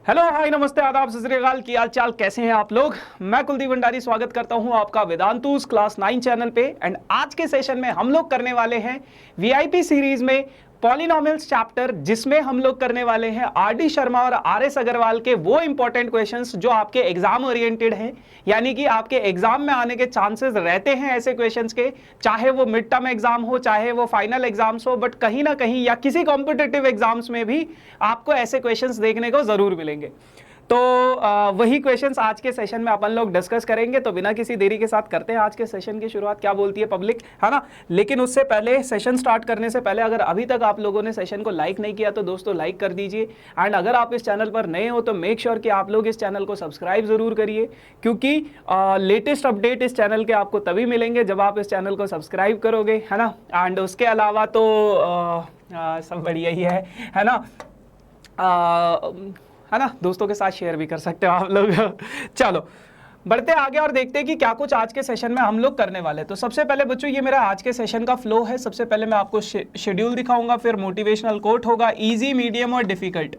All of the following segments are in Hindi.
हेलो हाय नमस्ते आदाब सत श्री अकाल, की हाल चाल, कैसे हैं आप लोग। मैं कुलदीप भंडारी स्वागत करता हूं आपका वेदांतुस क्लास 9 चैनल पे। एंड आज के सेशन में हम लोग करने वाले हैं वीआईपी सीरीज में पॉलिनोमियल्स चैप्टर, जिसमें हम लोग करने वाले हैं आर.डी. शर्मा और आर.एस. अग्रवाल के वो इंपॉर्टेंट क्वेश्चंस जो आपके एग्जाम ओरिएंटेड हैं, यानी कि आपके एग्जाम में आने के चांसेस रहते हैं ऐसे क्वेश्चंस के, चाहे वो मिड टर्म एग्जाम हो, चाहे वो फाइनल एग्जाम्स हो, बट कहीं ना कहीं या किसी कॉम्पिटिटिव एग्जाम्स में भी आपको ऐसे क्वेश्चंस देखने को जरूर मिलेंगे। तो वही क्वेश्चंस आज के सेशन में अपन लोग डिस्कस करेंगे। तो बिना किसी देरी के साथ करते हैं आज के सेशन की शुरुआत। क्या बोलती है पब्लिक, है ना। लेकिन उससे पहले, सेशन स्टार्ट करने से पहले, अगर अभी तक आप लोगों ने सेशन को लाइक नहीं किया तो दोस्तों लाइक कर दीजिए। एंड अगर आप इस चैनल पर नए हो तो मेक श्योर कि आप लोग इस चैनल को सब्सक्राइब जरूर करिए, क्योंकि लेटेस्ट अपडेट इस चैनल के आपको तभी मिलेंगे जब आप इस चैनल को सब्सक्राइब करोगे, है ना। एंड उसके अलावा तो सब बढ़िया ही है ना। है ना, दोस्तों के साथ शेयर भी कर सकते हो आप लोग। चलो बढ़ते आगे और देखते हैं कि क्या कुछ आज के सेशन में हम लोग करने वाले हैं। तो सबसे पहले बच्चों, ये मेरा आज के सेशन का फ्लो है। सबसे पहले मैं आपको शेड्यूल दिखाऊंगा, फिर मोटिवेशनल कोट होगा, इजी, मीडियम और डिफिकल्ट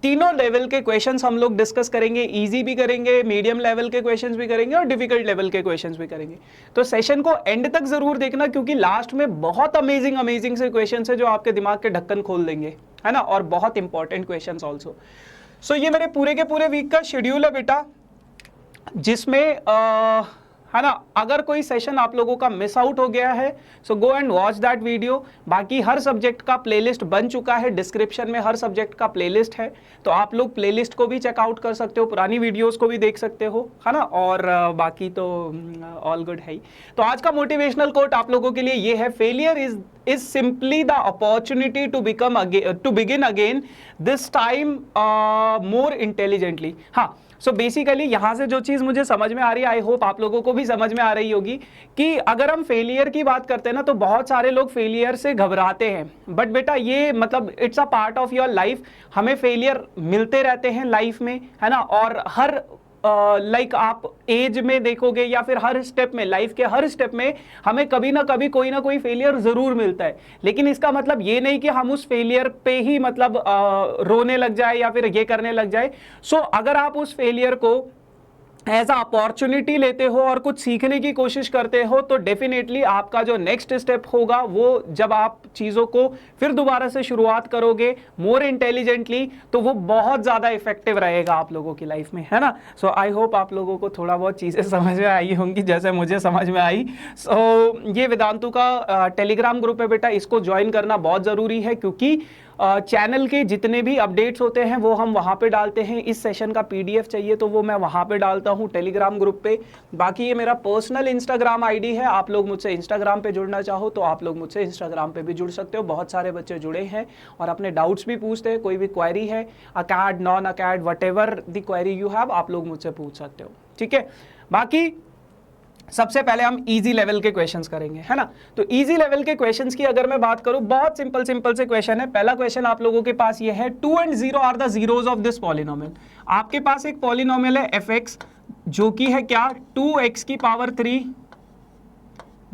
तीनों लेवल के क्वेश्चंस हम लोग डिस्कस करेंगे। इजी भी करेंगे, मीडियम लेवल के क्वेश्चंस भी करेंगे और डिफिकल्ट लेवल के क्वेश्चंस भी करेंगे। तो सेशन को एंड तक जरूर देखना, क्योंकि लास्ट में बहुत अमेजिंग से क्वेश्चंस है जो आपके दिमाग के ढक्कन खोल देंगे, है ना, और बहुत इंपॉर्टेंट क्वेश्चंस ऑल्सो। सो ये मेरे पूरे के पूरे वीक का शेड्यूल है बेटा, जिसमें है ना, अगर कोई सेशन आप लोगों का मिस आउट हो गया है so go and watch that video. बाकी हर सब्जेक्ट का प्लेलिस्ट बन चुका है, डिस्क्रिप्शन में हर सब्जेक्ट का प्लेलिस्ट है, तो आप लोग प्लेलिस्ट को भी चेकआउट कर सकते हो, पुरानी वीडियोस को भी देख सकते हो, है ना। और बाकी तो ऑल गुड है ही। तो आज का मोटिवेशनल कोट आप लोगों के लिए ये है, failure is simply the opportunity to begin again, this time more intelligently. हाँ, सो बेसिकली यहाँ से जो चीज़ मुझे समझ में आ रही है, आई होप आप लोगों को भी समझ में आ रही होगी, कि अगर हम फेलियर की बात करते हैं ना, तो बहुत सारे लोग फेलियर से घबराते हैं। बट बेटा ये मतलब it's a part of your life. हमें फेलियर मिलते रहते हैं लाइफ में, है ना। और हर लाइक आप एज में देखोगे या फिर हर स्टेप में, लाइफ के हर स्टेप में हमें कभी ना कभी कोई ना कोई फेलियर जरूर मिलता है। लेकिन इसका मतलब ये नहीं कि हम उस फेलियर पे ही मतलब रोने लग जाए या फिर ये करने लग जाए। सो अगर आप उस फेलियर को एज अ अपॉर्चुनिटी लेते हो और कुछ सीखने की कोशिश करते हो, तो डेफिनेटली आपका जो नेक्स्ट स्टेप होगा, वो जब आप चीज़ों को फिर दोबारा से शुरुआत करोगे मोर इंटेलिजेंटली, तो वो बहुत ज़्यादा इफेक्टिव रहेगा आप लोगों की लाइफ में, है ना। सो आई होप आप लोगों को थोड़ा बहुत चीज़ें समझ में आई होंगी, जैसे मुझे समझ में आई। सो ये वेदांतु का टेलीग्राम ग्रुप है बेटा, इसको ज्वाइन करना बहुत ज़रूरी है, क्योंकि चैनल के जितने भी अपडेट्स होते हैं वो हम वहाँ पे डालते हैं। इस सेशन का पीडीएफ चाहिए तो वो मैं वहाँ पे डालता हूँ टेलीग्राम ग्रुप पे। बाकी ये मेरा पर्सनल इंस्टाग्राम आईडी है, आप लोग मुझसे इंस्टाग्राम पे जुड़ना चाहो तो आप लोग मुझसे इंस्टाग्राम पे भी जुड़ सकते हो। बहुत सारे बच्चे जुड़े हैं और अपने डाउट्स भी पूछते हैं, कोई भी क्वेरी है, acad, non acad, whatever the query you have, आप लोग मुझसे पूछ सकते हो, ठीक है। बाकी सबसे पहले हम इजी लेवल के क्वेश्चंस करेंगे, है ना। तो इजी लेवल के क्वेश्चंस की अगर मैं बात करूं, बहुत सिंपल से क्वेश्चन है। पहला क्वेश्चन आप लोगों के पास ये है, 2 and 0 are the zeros of this polynomial. आपके पास एक पॉलिनोमियल है fx, जो कि है क्या, 2x की power 3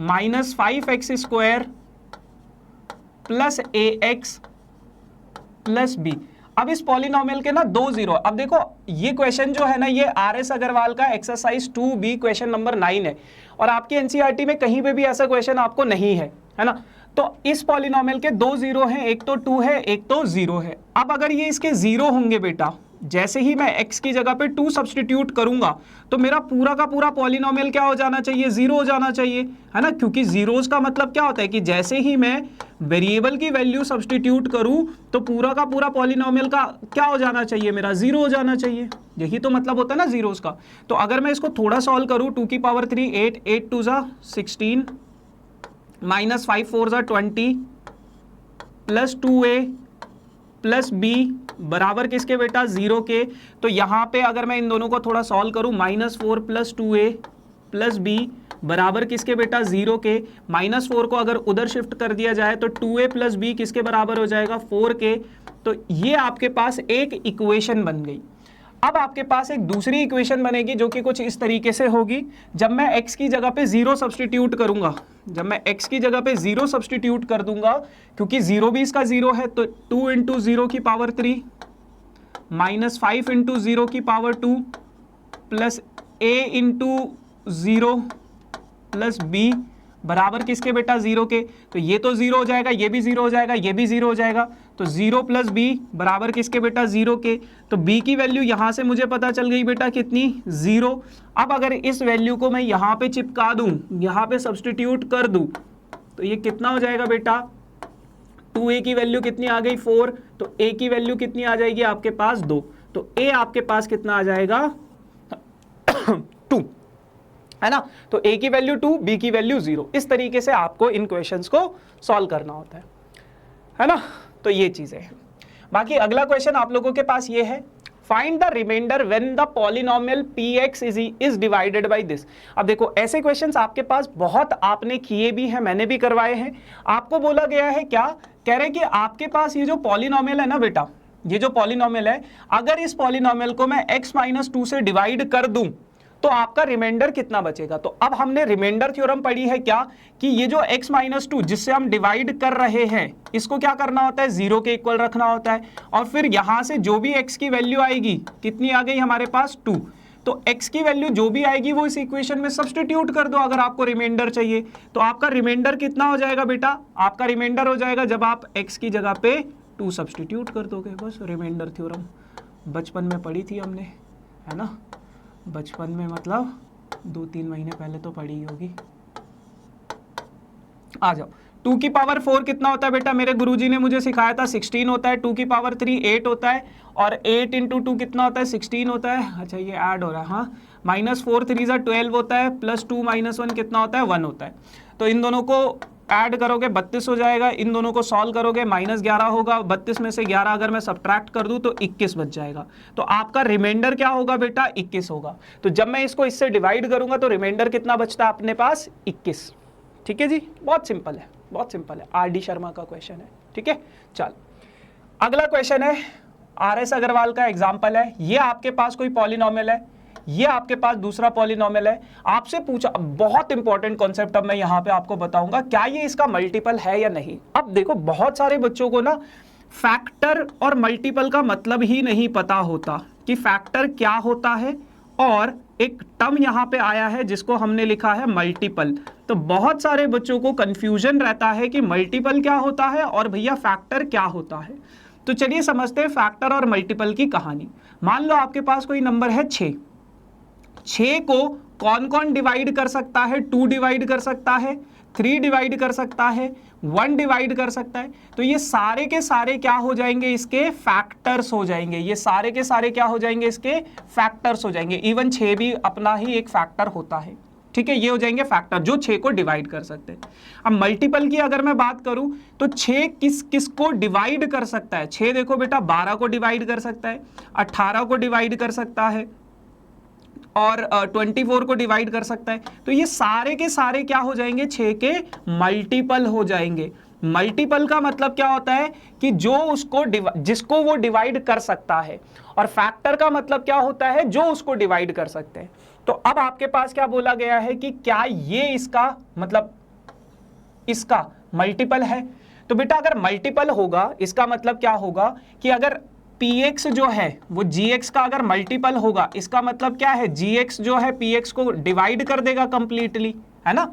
minus 5x square plus ax plus b। अब इस पॉलिनोमियल के ना 2 जीरो, अब देखो ये क्वेश्चन जो है ना, ये आर.एस. अग्रवाल का एक्सरसाइज 2B क्वेश्चन नंबर 9 है, और आपके एनसीईआरटी में कहीं पे भी ऐसा क्वेश्चन आपको नहीं है ना। तो इस पॉलिनोमियल के 2 जीरो हैं, एक तो 2 है, एक तो 0 है। अब अगर ये इसके 0 होंगे बेटा, जैसे ही मैं x की जगह पे 2 सब्सटीट्यूट करूंगा तो मेरा पूरा का पूरा पॉलिनोमियल क्या हो जाना चाहिए, 0 हो जाना चाहिए, है ना। क्योंकि जीरोस का मतलब क्या होता है कि जैसे ही मैं वेरिएबल की वैल्यू सब्सटीट्यूट करूं तो पूरा का पूरा पॉलिनोमियल का क्या हो जाना चाहिए, मेरा 0 हो जाना चाहिए। यही तो मतलब होता है ना जीरोस का। तो अगर मैं इसको थोड़ा सॉल्व करूं, 2 की पावर 3 8, 8 2 जा 16 माइनस 5 4 जा 20 प्लस 2a प्लस b बराबर किसके बेटा, 0 के। तो यहाँ पे अगर मैं इन दोनों को थोड़ा सॉल्व करूँ, -4 प्लस 2a प्लस b बराबर किसके बेटा, 0 के। -4 को अगर उधर शिफ्ट कर दिया जाए तो 2a प्लस b किसके बराबर हो जाएगा, 4 के। तो ये आपके पास एक इक्वेशन बन गई। अब आपके पास एक दूसरी इक्वेशन बनेगी जो कि कुछ इस तरीके से होगी। जब मैं x की जगह पे 0 सब्सटीट्यूट करूंगा, जब मैं x की जगह पे 0 सब्सटीट्यूट कर दूंगा, क्योंकि 0 भी इसका 0 है, तो 2 × 0 की पावर 3 -5 इंटू 0 की power 2 plus a into 0 plus b बराबर किसके बेटा 0 के। तो ये तो 0 हो जाएगा, ये भी 0 हो जाएगा, ये भी 0 हो जाएगा। तो 0 प्लस b बराबर किसके बेटा 0 के। तो b की वैल्यू यहां से मुझे पता चल गई बेटा कितनी 0। अब अगर इस वैल्यू को मैं यहां पे चिपका दूं, यहां पे सब्सटीट्यूट कर दूं, तो ये कितना हो जाएगा बेटा 2a की वैल्यू कितनी आ गई 4। तो a की वैल्यू कितनी आ जाएगी आपके पास 2। तो a आपके पास कितना आ जाएगा 2, है ना। तो a की वैल्यू 2, b की वैल्यू 0। इस तरीके से आपको इन क्वेश्चंस को सॉल्व करना होता है ना। तो ये चीजें हैं। बाकी अगला क्वेश्चन आप लोगों के पास ये है, find the remainder when the polynomial px is divided by this. अब देखो ऐसे क्वेश्चंस आपके पास बहुत आपने किए भी हैं, मैंने भी करवाए हैं। आपको बोला गया है क्या, कह रहे हैं कि आपके पास ये जो पॉलिनोमियल है ना बेटा, ये जो पॉलिनोमियल है, अगर इस पॉलिनोमियल को मैं x - 2 से डिवाइड कर दूं तो आपका रिमाइंडर कितना बचेगा। तो अब हमने रिमाइंडर थ्योरम पढ़ी है क्या, कि ये जो x - 2 जिससे हम डिवाइड कर रहे हैं, इसको क्या करना होता है 0 के इक्वल रखना होता है। और फिर यहां से जो भी x की वैल्यू आएगी, कितनी आ गई हमारे पास 2, तो x की वैल्यू जो भी आएगी वो इस इक्वेशन में सब्स्टिट्यूट कर दो अगर आपको रिमाइंडर चाहिए। तो आपका रिमाइंडर कितना हो जाएगा बेटा, आपका रिमाइंडर हो जाएगा जब आप x की जगह पे 2 सब्स्टिट्यूट कर दोगे। बस रिमाइंडर थ्योरम बचपन में पढ़ी थी हमने, है ना, बचपन में मतलब 2-3 महीने पहले तो पढ़ी होगी। आ जाओ, 2 की पावर 4 कितना होता है बेटा, मेरे गुरुजी ने मुझे सिखाया था 16 होता है। 2 की पावर 3 8 होता है, और 8 इंटू 2 कितना होता है 16 होता है। अच्छा ये ऐड हो रहा है, हाँ, -4 3 12 होता है, प्लस 2 - 1 कितना होता है 1 होता है। तो इन दोनों को ऐड करोगे 32 हो जाएगा, इन दोनों को सॉल्व करोगे -11 होगा, 32 में से 11 अगर मैं सब्ट्रैक्ट कर दूं तो 21 बच जाएगा। तो आपका रिमाइंडर क्या होगा बेटा 21 होगा। तो जब मैं इसको इससे डिवाइड करूंगा तो रिमाइंडर कितना बचता है अपने पास 21। ठीक है जी, बहुत सिंपल है, बहुत सिंपल है, RD शर्मा का क्वेश्चन है। ठीक है, चल अगला क्वेश्चन है, RS अग्रवाल का एग्जाम्पल है। ये आपके पास कोई पॉलिनोमियल है, ये आपके पास दूसरा पॉलिनोमियल है। आपसे पूछा, बहुत इंपॉर्टेंट कॉन्सेप्ट अब मैं यहां पे आपको बताऊंगा, क्या ये इसका मल्टीपल है या नहीं। अब देखो बहुत सारे बच्चों को ना फैक्टर और मल्टीपल का मतलब ही नहीं पता होता कि फैक्टर क्या होता है, और एक टर्म यहां पे आया है जिसको हमने लिखा है मल्टीपल। तो बहुत सारे बच्चों को कंफ्यूजन रहता है कि मल्टीपल क्या होता है और भैया फैक्टर क्या होता है। तो चलिए समझते हैं फैक्टर और मल्टीपल की कहानी। मान लो आपके पास कोई नंबर है 6 को कौन कौन डिवाइड कर सकता है, 2 डिवाइड कर सकता है, 3 डिवाइड कर सकता है, 1 डिवाइड कर सकता है। तो ये सारे के सारे क्या हो जाएंगे, इसके फैक्टर्स हो जाएंगे। ये सारे के सारे क्या हो जाएंगे, इसके फैक्टर्स हो जाएंगे। इवन 6 भी अपना ही एक फैक्टर होता है। ठीक है, ये हो जाएंगे फैक्टर जो 6 को डिवाइड कर सकते हैं। अब मल्टीपल की अगर मैं बात करूं तो 6 किस को डिवाइड कर सकता है। 6 देखो बेटा 12 को डिवाइड कर सकता है, 18 को डिवाइड कर सकता है, और 24 को डिवाइड कर सकता है। तो ये सारे के सारे क्या हो जाएंगे, 6 के मल्टीपल हो जाएंगे। मल्टीपल का मतलब क्या होता है कि जो उसको जिसको वो डिवाइड कर सकता है, और फैक्टर का मतलब क्या होता है जो उसको डिवाइड कर सकते हैं। तो अब आपके पास क्या बोला गया है कि क्या ये इसका मतलब इसका मल्टीपल है। तो बेटा अगर मल्टीपल होगा इसका मतलब क्या होगा कि अगर px जो है वो gx का अगर मल्टीपल होगा, इसका मतलब क्या है gx जो है px को डिवाइड कर देगा कंप्लीटली, है ना।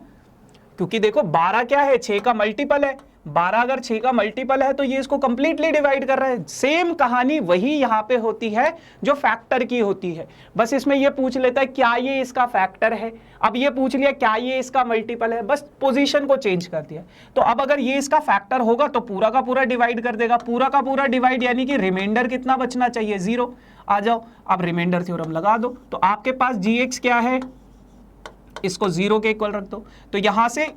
क्योंकि देखो 12 क्या है 6 का मल्टीपल है, 12 अगर 6 का मल्टीपल है तो ये इसको कंप्लीटली डिवाइड कर रहा है। सेम कहानी वही यहाँ पे होती है जो फैक्टर की होती है। बस इसमें ये पूछ लेता है क्या ये इसका फैक्टर है, अब ये पूछ लिया क्या ये इसका मल्टीपल है, बस पोजीशन को चेंज कर दिया। तो अब अगर ये इसका फैक्टर होगा तो पूरा का पूरा डिवाइड कर देगा, पूरा का पूरा डिवाइड, यानी कि रिमाइंडर कितना बचना चाहिए 0। आ जाओ अब रिमाइंडर थ्योरम लगा दो। तो आपके पास gx क्या है, इसको 0 के इक्वल रख दो। तो यहां से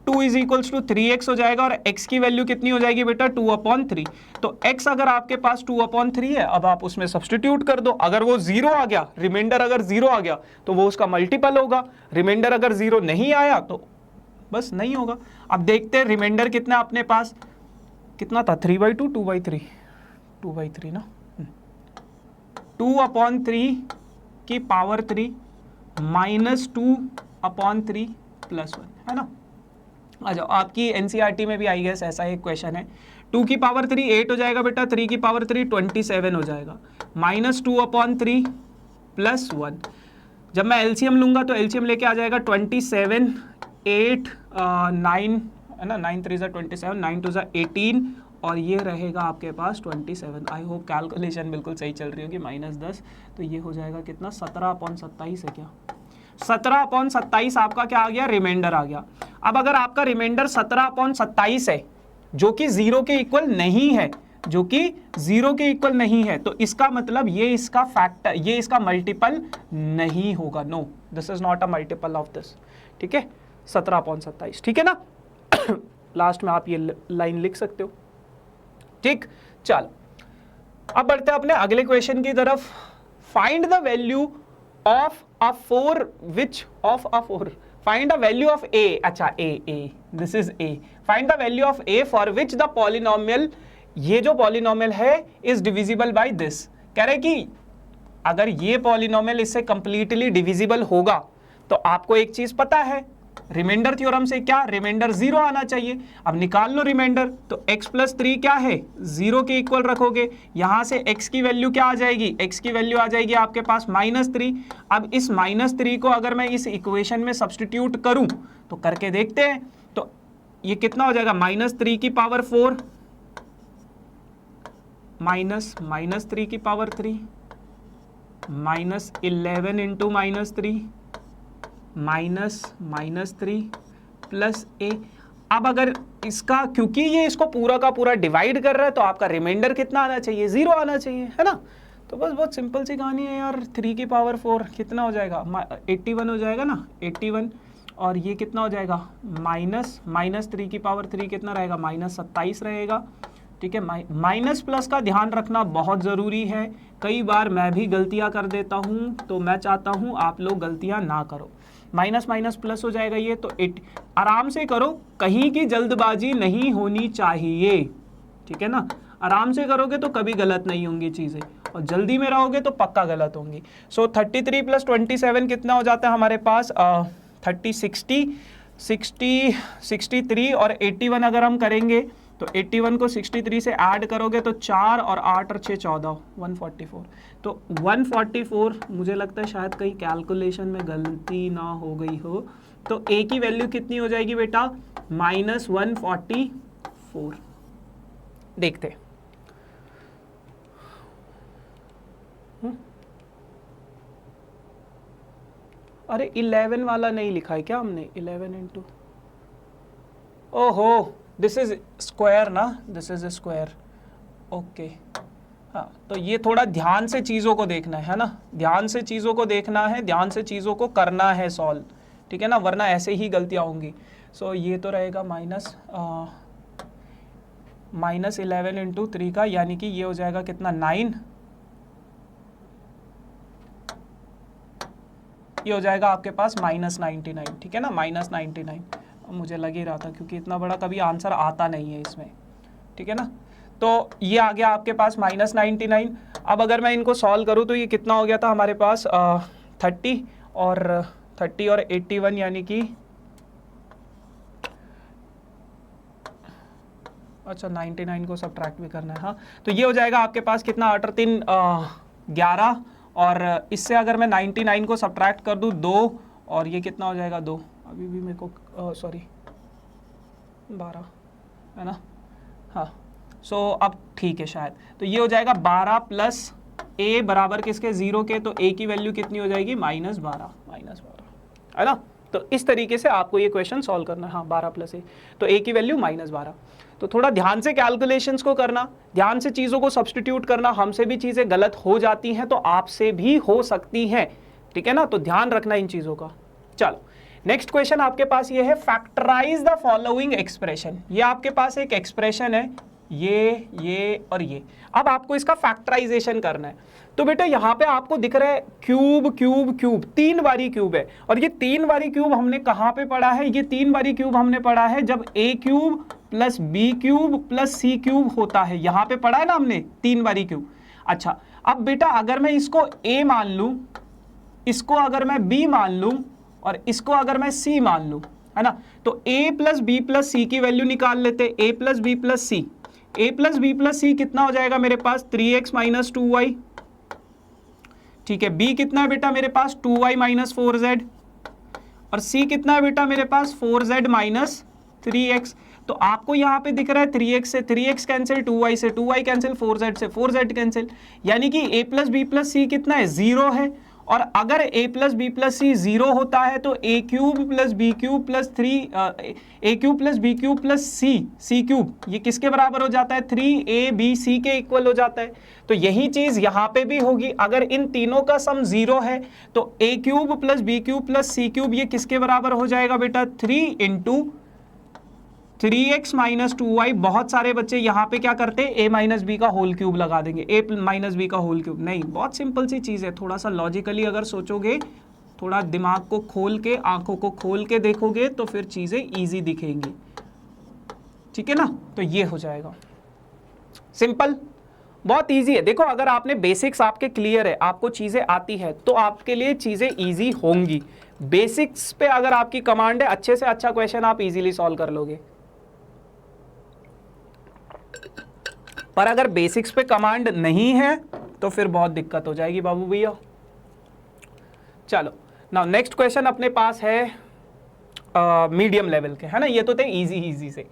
2 = 3x हो जाएगा, और x की वैल्यू कितनी हो जाएगी बेटा 2/3। तो x अगर आपके पास 2/3 है, अब आप उसमें सब्स्टिट्यूट कर दो। अगर वो 0 आ गया, रिमाइंडर अगर 0 आ गया तो वो उसका मल्टीपल होगा। रिमाइंडर अगर 0 नहीं आया तो बस नहीं होगा। अब देखते हैं रिमाइंडर कितना अपने पास, कितना था 3/2 2/3 2/3 ना, 2/3 की पावर 3 -2/3 + 1, है ना। आ जाओ, आपकी एनसीईआरटी में भी आई गेस ऐसा एक क्वेश्चन है, 2 की पावर 3 8 हो जाएगा बेटा, 3 की पावर 3 27 हो जाएगा, -2/3 प्लस 1। जब मैं एलसीएम लूंगा तो एलसीएम लेके आ जाएगा 27 8 9 है ना, 9 3 27, 9 2 18 और ये रहेगा आपके पास 27। आई होप कैलकुलेशन बिल्कुल सही चल रही होगी, -10 तो ये हो जाएगा कितना, 17/27 है क्या, 17/27 आपका क्या आ गया, रिमाइंडर आ गया। अब अगर आपका रिमाइंडर 17/27 है जो कि 0 के इक्वल नहीं है, जो कि 0 के इक्वल नहीं है, तो इसका मतलब ये इसका फैक्टर, ये इसका मल्टीपल नहीं होगा। No, this is not a multiple of this. ठीक है, 17/27, ठीक है ना। लास्ट में आप ये लाइन लिख सकते हो। ठीक, चलो अब बढ़ते हैं अपने अगले क्वेश्चन की तरफ। Find the value of a 4 which of a 4, find the value of a, अच्छा a, this is a, find the value of a for which the polynomial, ये जो पॉलिनोमियल है इज डिविजिबल बाय दिस। कह रहे कि अगर ये पॉलिनोमियल इससे कंप्लीटली डिविजिबल होगा तो आपको एक चीज पता है, रिमाइंडर थ्योरम से क्या, रिमाइंडर 0 आना चाहिए। अब निकाल लो रिमाइंडर, तो x प्लस 3 क्या है, 0 के इक्वल रखोगे, यहां से x की वैल्यू क्या आ जाएगी, x की वैल्यू आ जाएगी आपके पास -3। अब इस -3 को अगर मैं इस इक्वेशन में सब्सटीट्यूट करूं तो करके देखते हैं, तो ये कितना हो जाएगा, -3 की पावर 4 -3 की पावर 3 -11 इंटू -3 -3 प्लस a। अब अगर इसका, क्योंकि ये इसको पूरा का पूरा डिवाइड कर रहा है तो आपका रिमाइंडर कितना आना चाहिए, 0 आना चाहिए, है ना। तो बस बहुत सिंपल सी कहानी है यार। 3 की पावर 4 कितना हो जाएगा, 81 हो जाएगा ना, 81, और ये कितना हो जाएगा, -3 की पावर 3 कितना रहेगा, -27 रहेगा। ठीक है, माइनस प्लस का ध्यान रखना बहुत ज़रूरी है, कई बार मैं भी गलतियां कर देता हूं, तो मैं चाहता हूं आप लोग गलतियां ना करो। माइनस माइनस प्लस हो जाएगा ये, तो आराम से करो, कहीं की जल्दबाजी नहीं होनी चाहिए। ठीक है ना, आराम से करोगे तो कभी गलत नहीं होंगी चीज़ें, और जल्दी में रहोगे तो पक्का गलत होंगी। सो 33 प्लस 27 कितना हो जाता है हमारे पास, 63 और 81 अगर हम करेंगे तो 81 को 63 से ऐड करोगे तो 4 और 8 और 6 14, 144। तो 144 मुझे लगता है शायद कहीं कैलकुलेशन में गलती ना हो गई हो, तो a की वैल्यू कितनी हो जाएगी बेटा, -144। देखते अरे 11 वाला नहीं लिखा है क्या हमने, 11 इंटू, ओहो दिस इज स्क्वायर ना, दिस इज स्क्वायर, ओके। हाँ, तो ये थोड़ा ध्यान से चीज़ों को देखना है ना, ध्यान से चीज़ों को देखना है, ध्यान से चीज़ों को करना है सॉल्व, ठीक है ना, वरना ऐसे ही गलतियाँ होंगी। सो ये तो रहेगा -11 इंटू 3 का, यानी कि ये हो जाएगा कितना, 9, ये हो जाएगा आपके पास -99। ठीक है ना, -99 मुझे लग ही रहा था, क्योंकि इतना बड़ा कभी आंसर आता नहीं है इसमें। ठीक है ना, तो ये आ गया आपके पास -99। अब अगर मैं इनको सॉल्व करूँ तो ये कितना हो गया था हमारे पास, 30 और 81, यानी कि अच्छा 99 को सब्ट्रैक्ट भी करना है। हाँ, तो ये हो जाएगा आपके पास कितना, 8 और 3 11, और इससे अगर मैं 99 को सब्ट्रैक्ट कर दूँ 2, और ये कितना हो जाएगा 2, अभी भी मेरे को सॉरी 12 है ना, हाँ। सो अब ठीक है शायद, तो ये हो जाएगा 12 प्लस a बराबर किसके, 0 के, तो a की वैल्यू कितनी हो जाएगी, -12 है ना। तो इस तरीके से आपको ये क्वेश्चन सॉल्व करना है। हाँ, 12 प्लस a, तो a की वैल्यू -12। तो थोड़ा ध्यान से कैलकुलेशंस को करना, ध्यान से चीज़ों को सब्स्टिट्यूट करना। हमसे भी चीज़ें गलत हो जाती हैं तो आपसे भी हो सकती हैं, ठीक है ना, तो ध्यान रखना इन चीज़ों का। चलो नेक्स्ट क्वेश्चन आपके पास ये है, फैक्टराइज द फॉलोइंग एक्सप्रेशन। ये आपके पास एक एक्सप्रेशन है, ये और ये। अब आपको इसका फैक्टराइजेशन करना है। तो बेटा यहाँ पे आपको दिख रहा है क्यूब क्यूब क्यूब, 3 बारी क्यूब है, और ये 3 बारी क्यूब हमने कहाँ पे पढ़ा है, ये 3 बारी क्यूब हमने पढ़ा है जब a cube plus b cube plus c cube होता है, यहाँ पे पढ़ा है ना हमने 3 बारी क्यूब। अच्छा, अब बेटा अगर मैं इसको a मान लूँ, इसको अगर मैं b मान लूँ, और इसको अगर मैं c मान लूँ, है ना, तो a plus b plus c की वैल्यू निकाल लेते, a plus b plus c, a plus B plus सी कितना हो जाएगा मेरे पास 3x माइनस 2y, ठीक है। b कितना है बेटा मेरे पास 2y माइनस 4z, और c कितना है बेटा मेरे पास 4z माइनस 3x। तो आपको यहां पे दिख रहा है 3x से 3x कैंसिल, 2y से 2y कैंसिल, 4z से 4z कैंसिल, यानी कि a प्लस बी प्लस सी कितना है 0 है। और अगर a plus B plus C 0 होता है तो a cube plus B cube plus a cube plus B cube plus C cube ये किसके बराबर हो जाता है 3abc के इक्वल हो जाता है। तो यही चीज यहां पे भी होगी, अगर इन तीनों का सम 0 है तो a cube plus B cube plus C cube ये किसके बराबर हो जाएगा बेटा 3 इंटू 3x माइनस 2y। बहुत सारे बच्चे यहाँ पे क्या करते हैं a माइनस बी का होल क्यूब लगा देंगे, a माइनस बी का होल क्यूब। नहीं, बहुत सिंपल सी चीज़ है, थोड़ा सा लॉजिकली अगर सोचोगे, थोड़ा दिमाग को खोल के, आंखों को खोल के देखोगे तो फिर चीज़ें इजी दिखेंगी, ठीक है ना। तो ये हो जाएगा सिंपल, बहुत इजी है। देखो अगर आपने बेसिक्स आपके क्लियर है, आपको चीज़ें आती है तो आपके लिए चीज़ें इजी होंगी। बेसिक्स पे अगर आपकी कमांड है, अच्छे से अच्छा क्वेश्चन आप इजीली सॉल्व कर लोगे। पर अगर बेसिक्स पे कमांड नहीं है तो फिर बहुत दिक्कत हो जाएगी बाबू भैया। चलो नाउ नेक्स्ट क्वेश्चन अपने पास है मीडियम लेवल के, है ना, ये तो थे इजी से।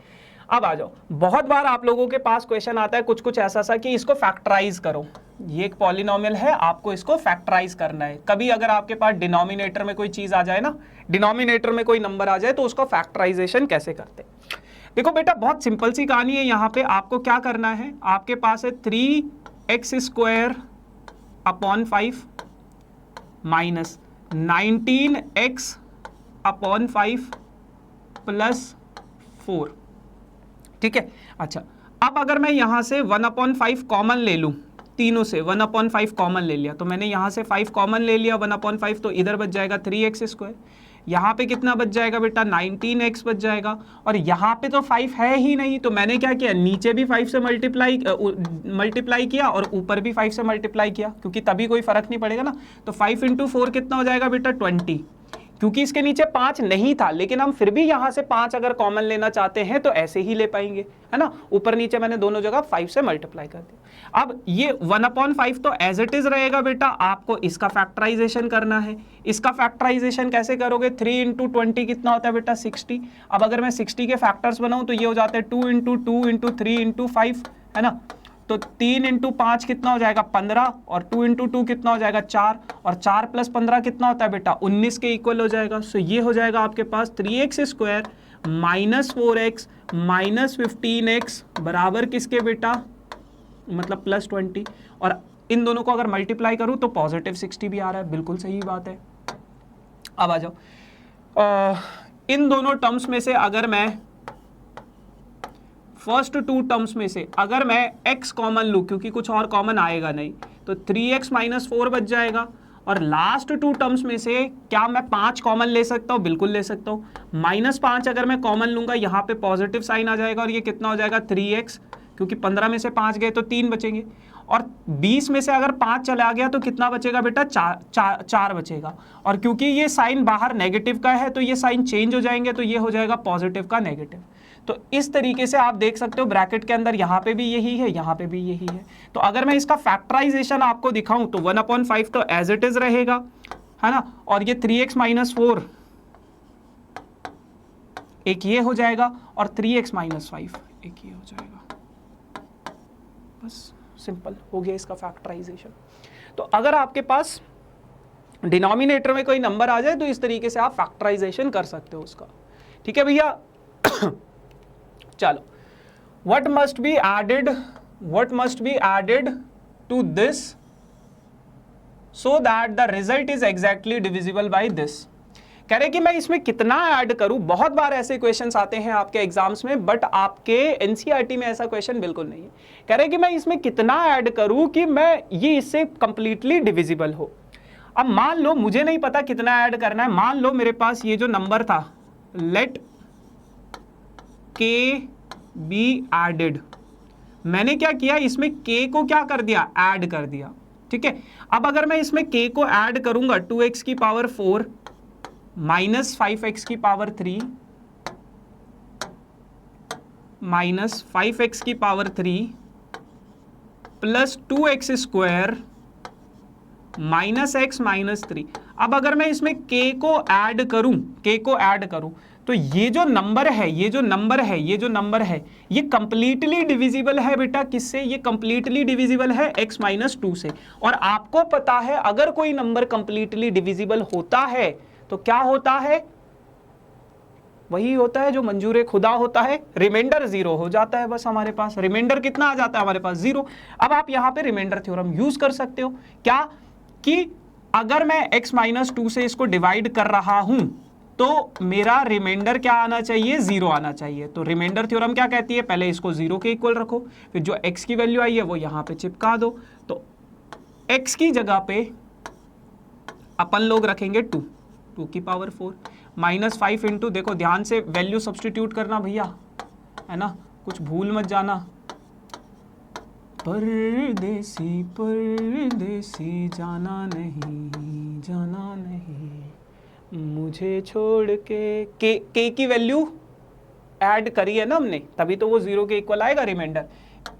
अब आ जाओ, बहुत बार आप लोगों के पास क्वेश्चन आता है कुछ ऐसा सा कि इसको फैक्टराइज करो। ये एक पॉलिनोमियल है, आपको इसको फैक्टराइज करना है। कभी अगर आपके पास डिनोमिनेटर में कोई चीज आ जाए ना, डिनोमिनेटर में कोई नंबर आ जाए तो उसको फैक्टराइजेशन कैसे करते हैं। देखो बेटा बहुत सिंपल सी कहानी है। यहाँ पे आपको क्या करना है, आपके पास है 3x square upon 5 minus 19x upon 5 plus 4, ठीक है। अच्छा, अब अगर मैं यहाँ से 1/5 कॉमन ले लूँ, तीनों से 1/5 कॉमन ले लिया, तो मैंने यहाँ से 5 कॉमन ले लिया 1/5, तो इधर बच जाएगा 3x स्क्वायर। यहाँ पे कितना बच जाएगा बेटा 19x बच जाएगा, और यहाँ पे तो 5 है ही नहीं, तो मैंने क्या किया, नीचे भी 5 से मल्टीप्लाई किया और ऊपर भी 5 से मल्टीप्लाई किया, क्योंकि तभी कोई फर्क नहीं पड़ेगा ना। तो 5 × 4 कितना हो जाएगा बेटा 20, क्योंकि इसके नीचे 5 नहीं था, लेकिन हम फिर भी यहाँ से 5 अगर कॉमन लेना चाहते हैं तो ऐसे ही ले पाएंगे, है ना। ऊपर नीचे मैंने दोनों जगह 5 से मल्टीप्लाई कर दिया। अब ये 1/5 तो एज इट इज रहेगा बेटा, आपको इसका फैक्टराइजेशन करना है। इसका फैक्टराइजेशन कैसे करोगे, 3 × 20 कितना होता है बेटा 60। अब अगर मैं 60 के फैक्टर्स बनाऊं तो ये हो जाते हैं 2 × 2 × 3 × 5, है ना। तो 3 × 5 कितना हो जाएगा 15, और 2 × 2 कितना हो जाएगा 4, और 4 + 15 कितना होता है बेटा 19 के इक्वल हो जाएगा। सो ये हो जाएगा आपके पास 3x square minus 4x minus 15x बराबर किसके बेटा, मतलब प्लस 20। और इन दोनों को अगर मल्टीप्लाई करूं तो पॉजिटिव 60 भी आ रहा है, बिल्कुल सही बात है। अब आ जाओ, इन दोनों टर्म्स में से अगर मैं फर्स्ट 2 टर्म्स में से अगर मैं x कॉमन लूँ, क्योंकि कुछ और कॉमन आएगा नहीं, तो 3x - 4 बच जाएगा। और लास्ट 2 टर्म्स में से क्या मैं 5 कॉमन ले सकता हूँ, बिल्कुल ले सकता हूँ। -5 अगर मैं कॉमन लूंगा, यहाँ पे पॉजिटिव साइन आ जाएगा और ये कितना हो जाएगा 3x, क्योंकि 15 में से 5 गए तो 3 बचेंगे। और 20 में से अगर 5 चला गया तो कितना बचेगा बेटा 4 बचेगा। और क्योंकि ये साइन बाहर नेगेटिव का है तो ये साइन चेंज हो जाएंगे, तो ये हो जाएगा पॉजिटिव का नेगेटिव। तो इस तरीके से आप देख सकते हो ब्रैकेट के अंदर यहाँ पे भी यही है, यहाँ पे भी यही है। तो अगर मैं इसका फैक्टराइजेशन आपको दिखाऊं तो 1/5 तो एज इट इज रहेगा, है ना। और ये 3x - 4 एक ये हो जाएगा, और 3x - 5 एक ये हो जाएगा। बस सिंपल हो गया इसका फैक्टराइजेशन। तो अगर आपके पास डिनोमिनेटर में कोई नंबर आ जाए तो इस तरीके से आप फैक्टराइजेशन कर सकते हो उसका, ठीक है भैया। चलो, what must be added to this so that the result is exactly divisible by this। कह रहे कि मैं इसमें कितना ऐड करूं। बहुत बार ऐसे क्वेश्चंस आते हैं आपके एग्जाम्स में, बट आपके एनसीईआरटी में ऐसा क्वेश्चन बिल्कुल नहीं है। कह रहे कि मैं इसमें कितना ऐड करूं कि मैं ये इससे कंप्लीटली डिविजिबल हो। अब मान लो मुझे नहीं पता कितना ऐड करना है, मान लो मेरे पास ये जो नंबर था लेट k be added, मैंने क्या किया इसमें k को क्या कर दिया ऐड कर दिया, ठीक है। अब अगर मैं इसमें k को ऐड करूंगा 2x की पावर 4 माइनस 5x की पावर 3 माइनस 5x की power 3 plus 2x square minus x minus 3। अब अगर मैं इसमें k को ऐड करूं तो ये जो नंबर है ये कंप्लीटली डिविजिबल है बेटा, किससे? ये कंप्लीटली डिविजिबल है x माइनस 2 से। और आपको पता है अगर कोई नंबर कंप्लीटली डिविजिबल होता है तो क्या होता है? वही होता है जो मंजूर खुदा होता है, रिमाइंडर 0 हो जाता है। बस हमारे पास रिमाइंडर कितना आ जाता है? हमारे पास 0। अब आप यहां पे रिमाइंडर थ्योरम यूज कर सकते हो, क्या कि अगर मैं x माइनस 2 से इसको डिवाइड कर रहा हूं तो मेरा रिमाइंडर क्या आना चाहिए? 0 आना चाहिए। तो रिमाइंडर थ्योरम क्या कहती है? पहले इसको 0 के इक्वल रखो, फिर जो x की वैल्यू आई है वो यहां पे चिपका दो। तो x की जगह पे अपन लोग रखेंगे 2 की पावर 4 माइनस 5 इंटू, देखो ध्यान से वैल्यू सब्सटीट्यूट करना भैया, है ना, कुछ भूल मत जाना। परदेसी परदेसी जाना नहीं मुझे छोड़ के की वैल्यू ऐड करी है ना हमने, तभी तो वो 0 के इक्वल आएगा रिमाइंडर।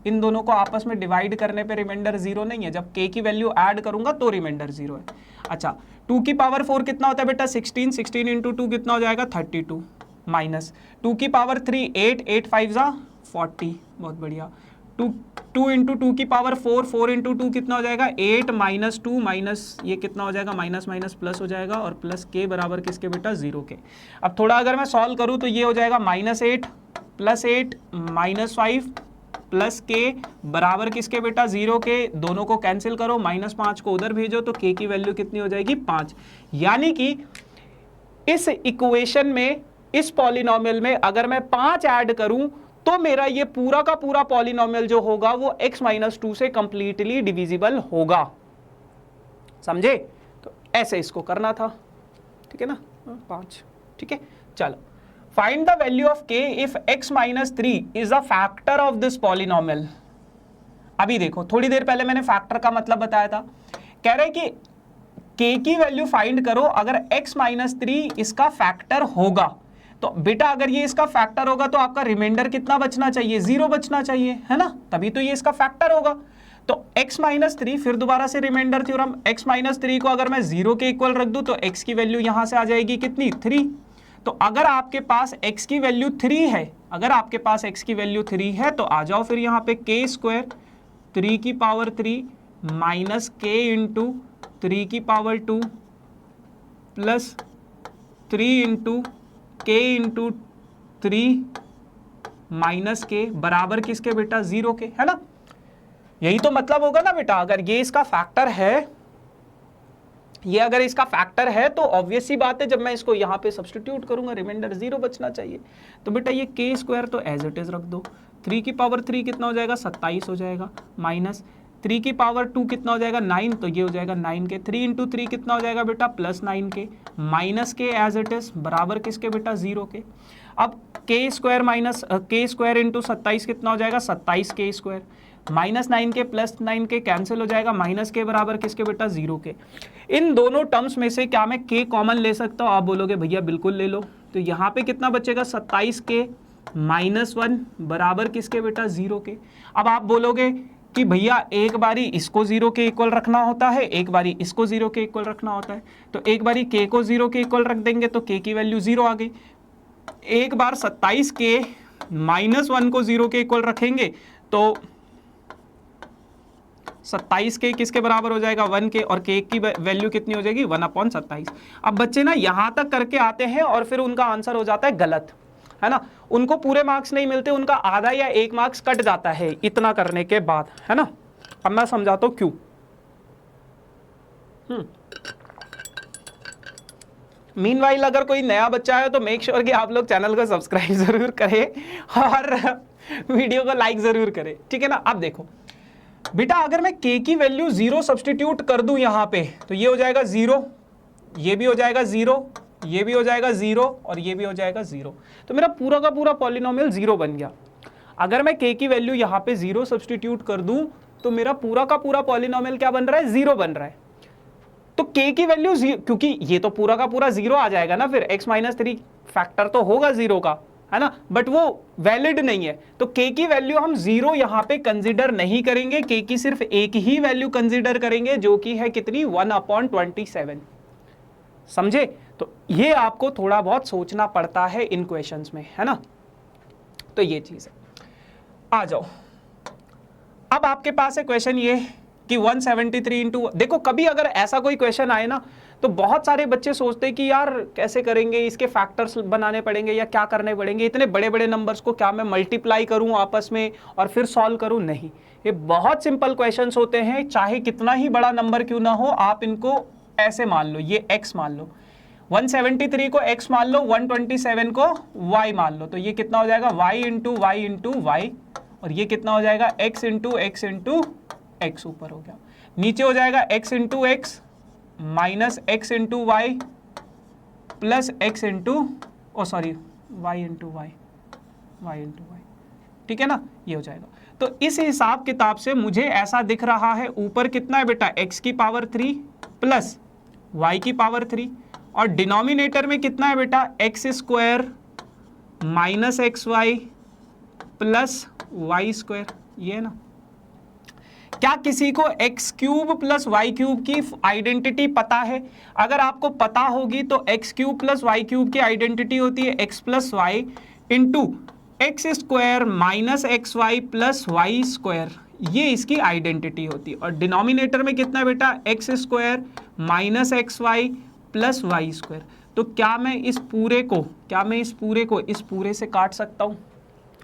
इन दोनों को आपस में डिवाइड करने पे रिमाइंडर 0 नहीं है, जब k की वैल्यू ऐड करूंगा तो रिमाइंडर 0 है। अच्छा, 2 की पावर 4 कितना होता है बेटा? 16 इंटू 2 कितना हो जाएगा? 32 माइनस 2 की पावर 3 8 5 जा 40, बहुत बढ़िया। 2 इंटू 2 की पावर 4 इंटू 2 कितना हो जाएगा? 8 माइनस 2 माइनस ये कितना हो जाएगा? माइनस माइनस प्लस हो जाएगा, और प्लस के बराबर किसके बेटा? 0 के। अब थोड़ा अगर मैं सॉल्व करूं तो ये हो जाएगा -8 प्लस 8 माइनस 5 प्लस के बराबर किसके बेटा? 0 के। दोनों को कैंसिल करो, -5 को उधर भेजो तो के की वैल्यू कितनी हो जाएगी? 5। यानी कि इस इक्वेशन में, इस पॉलिनोमियल में अगर मैं 5 ऐड करूं तो मेरा ये पूरा का पूरा पॉलिनोमियल जो होगा वो x माइनस 2 से कंप्लीटली डिविजिबल होगा। समझे? तो ऐसे इसको करना था, ठीक है ना? 5, ठीक है। चलो, find the value of k if x minus 3 is a factor of this polynomial. अभी देखो, थोड़ी देर पहले मैंने फैक्टर का मतलब बताया था। कह रहे कि k की वैल्यू फाइंड करो अगर x माइनस 3 इसका फैक्टर होगा। तो बेटा अगर ये इसका फैक्टर होगा तो आपका रिमाइंडर कितना बचना चाहिए? 0 बचना चाहिए, है ना, तभी तो ये इसका फैक्टर होगा। तो x माइनस 3, फिर दोबारा से रिमाइंडर थ्योरम, x माइनस 3 को अगर मैं 0 के इक्वल रख दूं तो x की वैल्यू यहां से आ जाएगी कितनी? 3। तो अगर आपके पास x की वैल्यू 3 है, अगर आपके पास x की वैल्यू 3 है तो आ जाओ फिर यहाँ पे k स्क्वायर 3 की पावर 3 माइनस k इंटू 3 की power 2 plus 3 into k into 3 minus के बराबर किसके बेटा? 0 के, है ना? यही तो मतलब होगा ना बेटा। अगर ये इसका फैक्टर है, ये अगर इसका फैक्टर है तो ऑब्वियस सी बात है जब मैं इसको यहाँ पे सब्स्टिट्यूट करूंगा रिमाइंडर 0 बचना चाहिए। तो बेटा ये k स्क्वायर तो एज इट इज रख दो, 3 की पावर 3 कितना हो जाएगा? 27 हो जाएगा, माइनस 3 की पावर 2 कितना हो जाएगा? 9, तो ये हो जाएगा 9 के। 3 इंटू 3 कितना हो जाएगा बेटा? प्लस 9 के, माइनस के एज इट इज बराबर किसके बेटा? 0 के। अब k square minus k square into 27 कितना हो जाएगा? 27 k स्क्वायर, माइनस 9 के प्लस 9 के कैंसिल हो जाएगा, माइनस के बराबर किसके बेटा? 0 के। इन दोनों टर्म्स में से क्या मैं k कॉमन ले सकता हूँ? आप बोलोगे भैया बिल्कुल ले लो। तो यहाँ पे कितना बचेगा? 27 के माइनस 1 बराबर किसके बेटा? 0 के। अब आप बोलोगे कि भैया एक बारी इसको 0 के इक्वल रखना होता है, एक बारी इसको 0 के इक्वल रखना होता है। तो एक बारी k को 0 के इक्वल रख देंगे तो k की वैल्यू 0 आ गई। एक बार 27 के माइनस 1 को 0 के इक्वल रखेंगे तो 27 के किसके बराबर हो जाएगा? 1 के, और k की वैल्यू कितनी हो जाएगी? 1/27। अब बच्चे ना यहां तक करके आते हैं और फिर उनका आंसर हो जाता है गलत, है ना। उनको पूरे मार्क्स नहीं मिलते, उनका आधा या 1 मार्क्स कट जाता है इतना करने के बाद, है ना। अब मैं समझाता हूं क्यों। मीनवाइल अगर कोई नया बच्चा है तो मेक श्योर कि आप लोग चैनल को सब्सक्राइब जरूर करें और वीडियो को लाइक जरूर करें, ठीक है ना। अब देखो बेटा अगर मैं k की वैल्यू 0 सब्सटीट्यूट कर दूं यहां पे तो ये हो जाएगा 0, ये भी हो जाएगा 0, ये भी हो जाएगा 0 और ये भी हो जाएगा 0। तो मेरा पूरा का पूरा पॉलिनोमियल 0 बन गया। अगर मैं k की वैल्यू यहां पे 0 सब्सटीट्यूट कर दूं तो मेरा पूरा का पूरा पॉलिनोमियल क्या बन रहा है? 0 बन रहा है। तो k की वैल्यू क्योंकि ये तो पूरा का पूरा 0 आ जाएगा ना, फिर x माइनस 3 फैक्टर तो होगा 0 का, है ना, बट वो वैलिड नहीं है। तो k की वैल्यू हम 0 यहां पे कंसीडर नहीं करेंगे, k की सिर्फ एक ही वैल्यू कंसीडर करेंगे जो कि है कितनी 1/27। समझे? तो ये आपको थोड़ा बहुत सोचना पड़ता है इन क्वेश्चंस में, है ना। तो ये चीज है। आ जाओ, अब आपके पास है क्वेश्चन ये कि 173 इंटू, देखो कभी अगर ऐसा कोई क्वेश्चन आए ना तो बहुत सारे बच्चे सोचते हैं कि यार कैसे करेंगे, इसके फैक्टर्स बनाने पड़ेंगे या क्या करने पड़ेंगे, इतने बड़े बड़े नंबर्स को क्या मैं मल्टीप्लाई करूं आपस में और फिर सॉल्व करूं। नहीं, ये बहुत सिंपल क्वेश्चंस होते हैं, चाहे कितना ही बड़ा नंबर क्यों ना हो, आप इनको ऐसे मान लो, ये x मान लो, 173 को x मान लो, 127 को y मान लो, तो ये कितना हो जाएगा y into Y into Y, और ये कितना हो जाएगा x into X into X, ऊपर हो गया, नीचे हो जाएगा x into X minus X into Y plus X into sorry Y into Y, Y into Y, ठीक है ना, ये हो जाएगा। तो इस हिसाब किताब से मुझे ऐसा दिख रहा है, ऊपर कितना है बेटा x की पावर 3 प्लस y की पावर 3, और डिनोमिनेटर में कितना है बेटा X square minus X Y plus Y square, ये है ना। क्या किसी को X cube plus Y cube की आइडेंटिटी पता है? अगर आपको पता होगी तो X cube plus Y cube की आइडेंटिटी होती है X plus Y into X square minus X Y plus Y square, ये इसकी आइडेंटिटी होती है। और डिनोमिनेटर में कितना है बेटा X square minus X Y plus Y square. तो क्या मैं इस पूरे को इस पूरे से काट सकता हूं?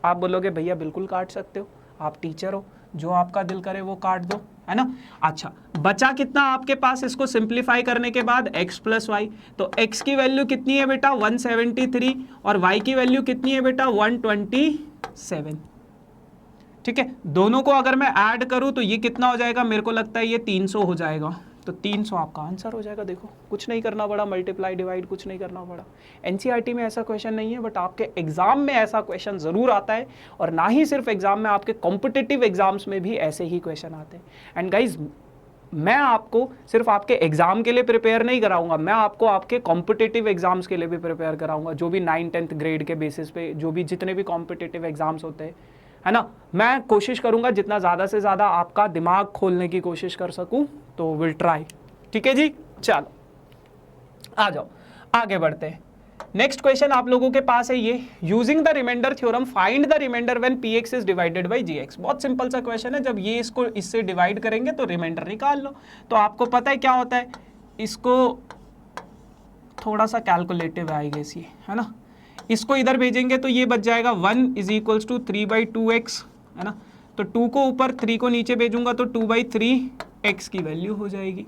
आप बोलोगे भैया बिल्कुल काट सकते हो, आप टीचर हो, जो आपका दिल करे वो काट दो, है ना। अच्छा, बचा कितना आपके पास इसको सिंप्लीफाई करने के बाद x प्लस वाई, तो x की वैल्यू कितनी है बेटा 173 और y की वैल्यू कितनी है बेटा 127, ठीक है। दोनों को अगर मैं ऐड करूं तो ये कितना हो जाएगा, मेरे को लगता है ये 300 हो जाएगा। तो 300 आपका आंसर हो जाएगा। देखो कुछ नहीं करना पड़ा, मल्टीप्लाई डिवाइड कुछ नहीं करना पड़ा। एनसीईआरटी में ऐसा क्वेश्चन नहीं है, बट आपके एग्जाम में ऐसा क्वेश्चन जरूर आता है, और ना ही सिर्फ एग्जाम में, आपके कॉम्पिटिटिव एग्जाम्स में भी ऐसे ही क्वेश्चन आते हैं। एंड गाइज, मैं आपको सिर्फ आपके एग्जाम के लिए प्रिपेयर नहीं कराऊंगा, मैं आपको आपके कॉम्पिटिटिव एग्जाम्स के लिए भी प्रिपेयर कराऊंगा, जो भी 9th-10th ग्रेड के बेसिस पे जो भी जितने भी कॉम्पिटिटिव एग्जाम्स होते हैं, है ना। मैं कोशिश करूंगा जितना ज़्यादा से ज़्यादा आपका दिमाग खोलने की कोशिश कर सकूं, तो विल ट्राई, ठीक है जी। चलो आ जाओ, आगे बढ़ते हैं। नेक्स्ट क्वेश्चन आप लोगों के पास है ये, using the remainder theorem find the remainder when px is divided by gx। बहुत सिंपल सा क्वेश्चन है, जब ये इसको इससे डिवाइड करेंगे तो रिमाइंडर निकाल लो। तो आपको पता है क्या होता है, इसको थोड़ा सा कैलकुलेटिव आई गेस ये, है ना। इसको इधर भेजेंगे तो ये बच जाएगा 1 इज इक्वल्स टू 3/2x, है ना। तो 2 को ऊपर 3 को नीचे भेजूंगा तो 2/3 x की वैल्यू हो जाएगी।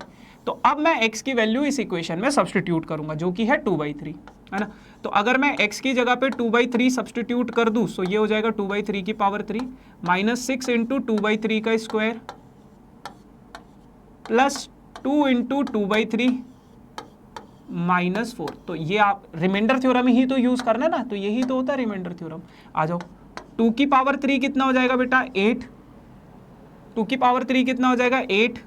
तो अब मैं x की वैल्यू इस इक्वेशन में सब्सटीट्यूट करूंगा, जो कि है 2/3, है ना। तो अगर मैं x की जगह पे 2/3 सब्सटीट्यूट कर दूं तो ये हो जाएगा 2/3 की पावर 3 माइनस 6 इंटू 2/3 का स्क्वायर प्लस 2 इंटू 2/3 -4। तो ये आप रिमाइंडर थ्योरम ही तो यूज करना ना, तो यही तो होता है रिमाइंडर थ्योरम। आ जाओ, 2 की पावर 3 कितना हो जाएगा बेटा 8, 2 की पावर 3 कितना हो जाएगा 8,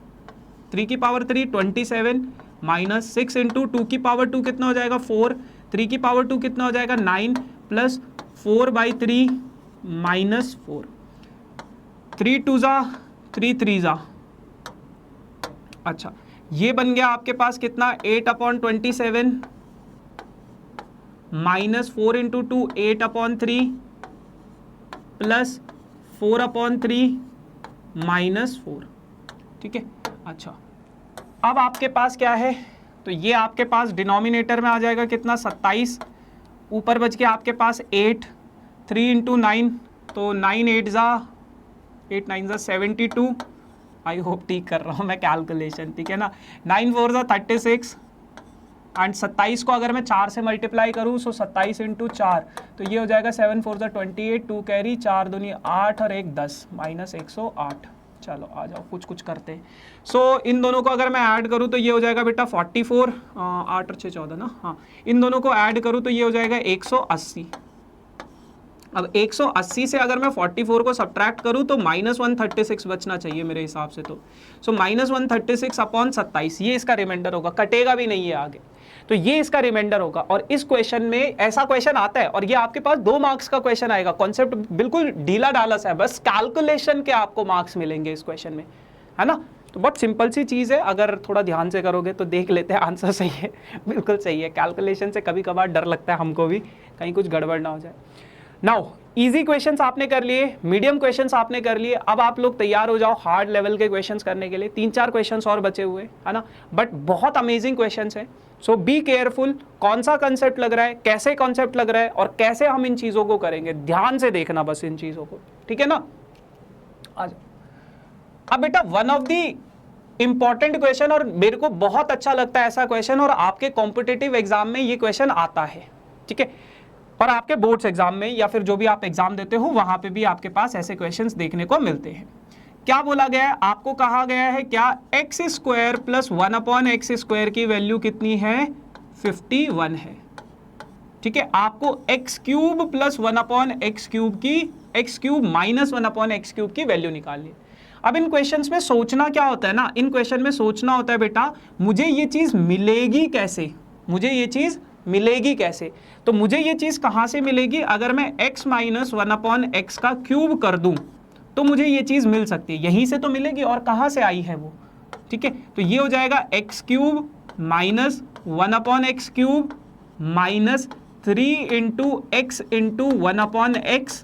3 की पावर 3 27 माइनस 6 इंटू 2 की पावर 2 कितना हो जाएगा 4, 3 की पावर 2 कितना हो जाएगा 9 प्लस 4/3 -4, 3 2 ज़ा 3 3 ज़ा। अच्छा, ये बन गया आपके पास कितना 8/27 माइनस 4 इंटू 2 8/3 प्लस 4/3 -4, ठीक है। अच्छा, अब आपके पास क्या है, तो ये आपके पास डिनोमिनेटर में आ जाएगा कितना 27, ऊपर बच के आपके पास 8, 3 इंटू 9 तो 9 8 ज़ा 8 9 ज़ा 72, आई होप ठीक कर रहा हूँ मैं कैलकुलेशन, ठीक है ना। 9 4 ज़ा 36 एंड 27 को अगर मैं 4 से मल्टीप्लाई करूँ सो 27 इंटू 4 तो ये हो जाएगा 7 4 ज़ा 28, 2 कैरी 4 दूनी 8 और 1 10 माइनस 108। चलो आ जाओ कुछ करते हैं। सो इन दोनों को अगर मैं ऐड करूँ तो ये हो जाएगा बेटा 44, 8 और 6 14 ना, हाँ इन दोनों को ऐड करूँ तो ये हो जाएगा 180। अब 180 से अगर मैं 44 को सब्ट्रैक्ट करूँ तो -136 बचना चाहिए मेरे हिसाब से। तो सो -136/27 ये इसका रिमाइंडर होगा, कटेगा भी नहीं है आगे। तो ये इसका रिमाइंडर होगा। और इस क्वेश्चन में ऐसा क्वेश्चन आता है और ये आपके पास 2 मार्क्स का क्वेश्चन आएगा, कॉन्सेप्ट बिल्कुल ढीला ढाला सा है, बस कैलकुलेशन के आपको मार्क्स मिलेंगे इस क्वेश्चन में, है ना। तो बहुत सिंपल सी चीज़ है, अगर थोड़ा ध्यान से करोगे तो देख लेते हैं आंसर सही है, बिल्कुल सही है। कैलकुलेशन से कभी कभार डर लगता है हमको भी, कहीं कुछ गड़बड़ ना हो जाए। नाउ इजी क्वेश्चंस आपने कर लिए, मीडियम क्वेश्चंस आपने कर लिए, अब आप लोग तैयार हो जाओ हार्ड लेवल के क्वेश्चंस करने के लिए। 3-4 क्वेश्चंस और बचे हुए, है ना, बट बहुत अमेजिंग क्वेश्चंस हैं। सो बी केयरफुल, कौन सा कंसेप्ट लग रहा है, कैसे कंसेप्ट लग रहा है और कैसे हम इन चीज़ों को करेंगे, ध्यान से देखना बस इन चीज़ों को, ठीक है ना। आ जाओ। अब बेटा one of the important question, और मेरे को बहुत अच्छा लगता है ऐसा क्वेश्चन, और आपके कॉम्पिटिटिव एग्जाम में ये क्वेश्चन आता है, ठीक है, और आपके बोर्ड्स एग्जाम में या फिर जो भी आप एग्जाम देते हो वहां पे भी आपके पास ऐसे क्वेश्चंस देखने को मिलते हैं। क्या बोला गया है, आपको कहा गया है क्या x square plus 1/x square की वैल्यू कितनी है, 51 है, ठीक है। आपको x cube plus 1/x cube की, x cube minus 1/x cube की वैल्यू निकालिए। अब इन क्वेश्चंस में सोचना क्या होता है ना, इन क्वेश्चन में सोचना होता है बेटा मुझे ये चीज मिलेगी कैसे, मुझे ये चीज मिलेगी कैसे। तो मुझे ये चीज कहां से मिलेगी, अगर मैं x माइनस 1/x का क्यूब कर दूं तो मुझे ये चीज मिल सकती है, यहीं से तो मिलेगी, और कहां से आई है वो, ठीक है। तो ये हो जाएगा x cube minus 1/x cube minus 3 into X into 1/x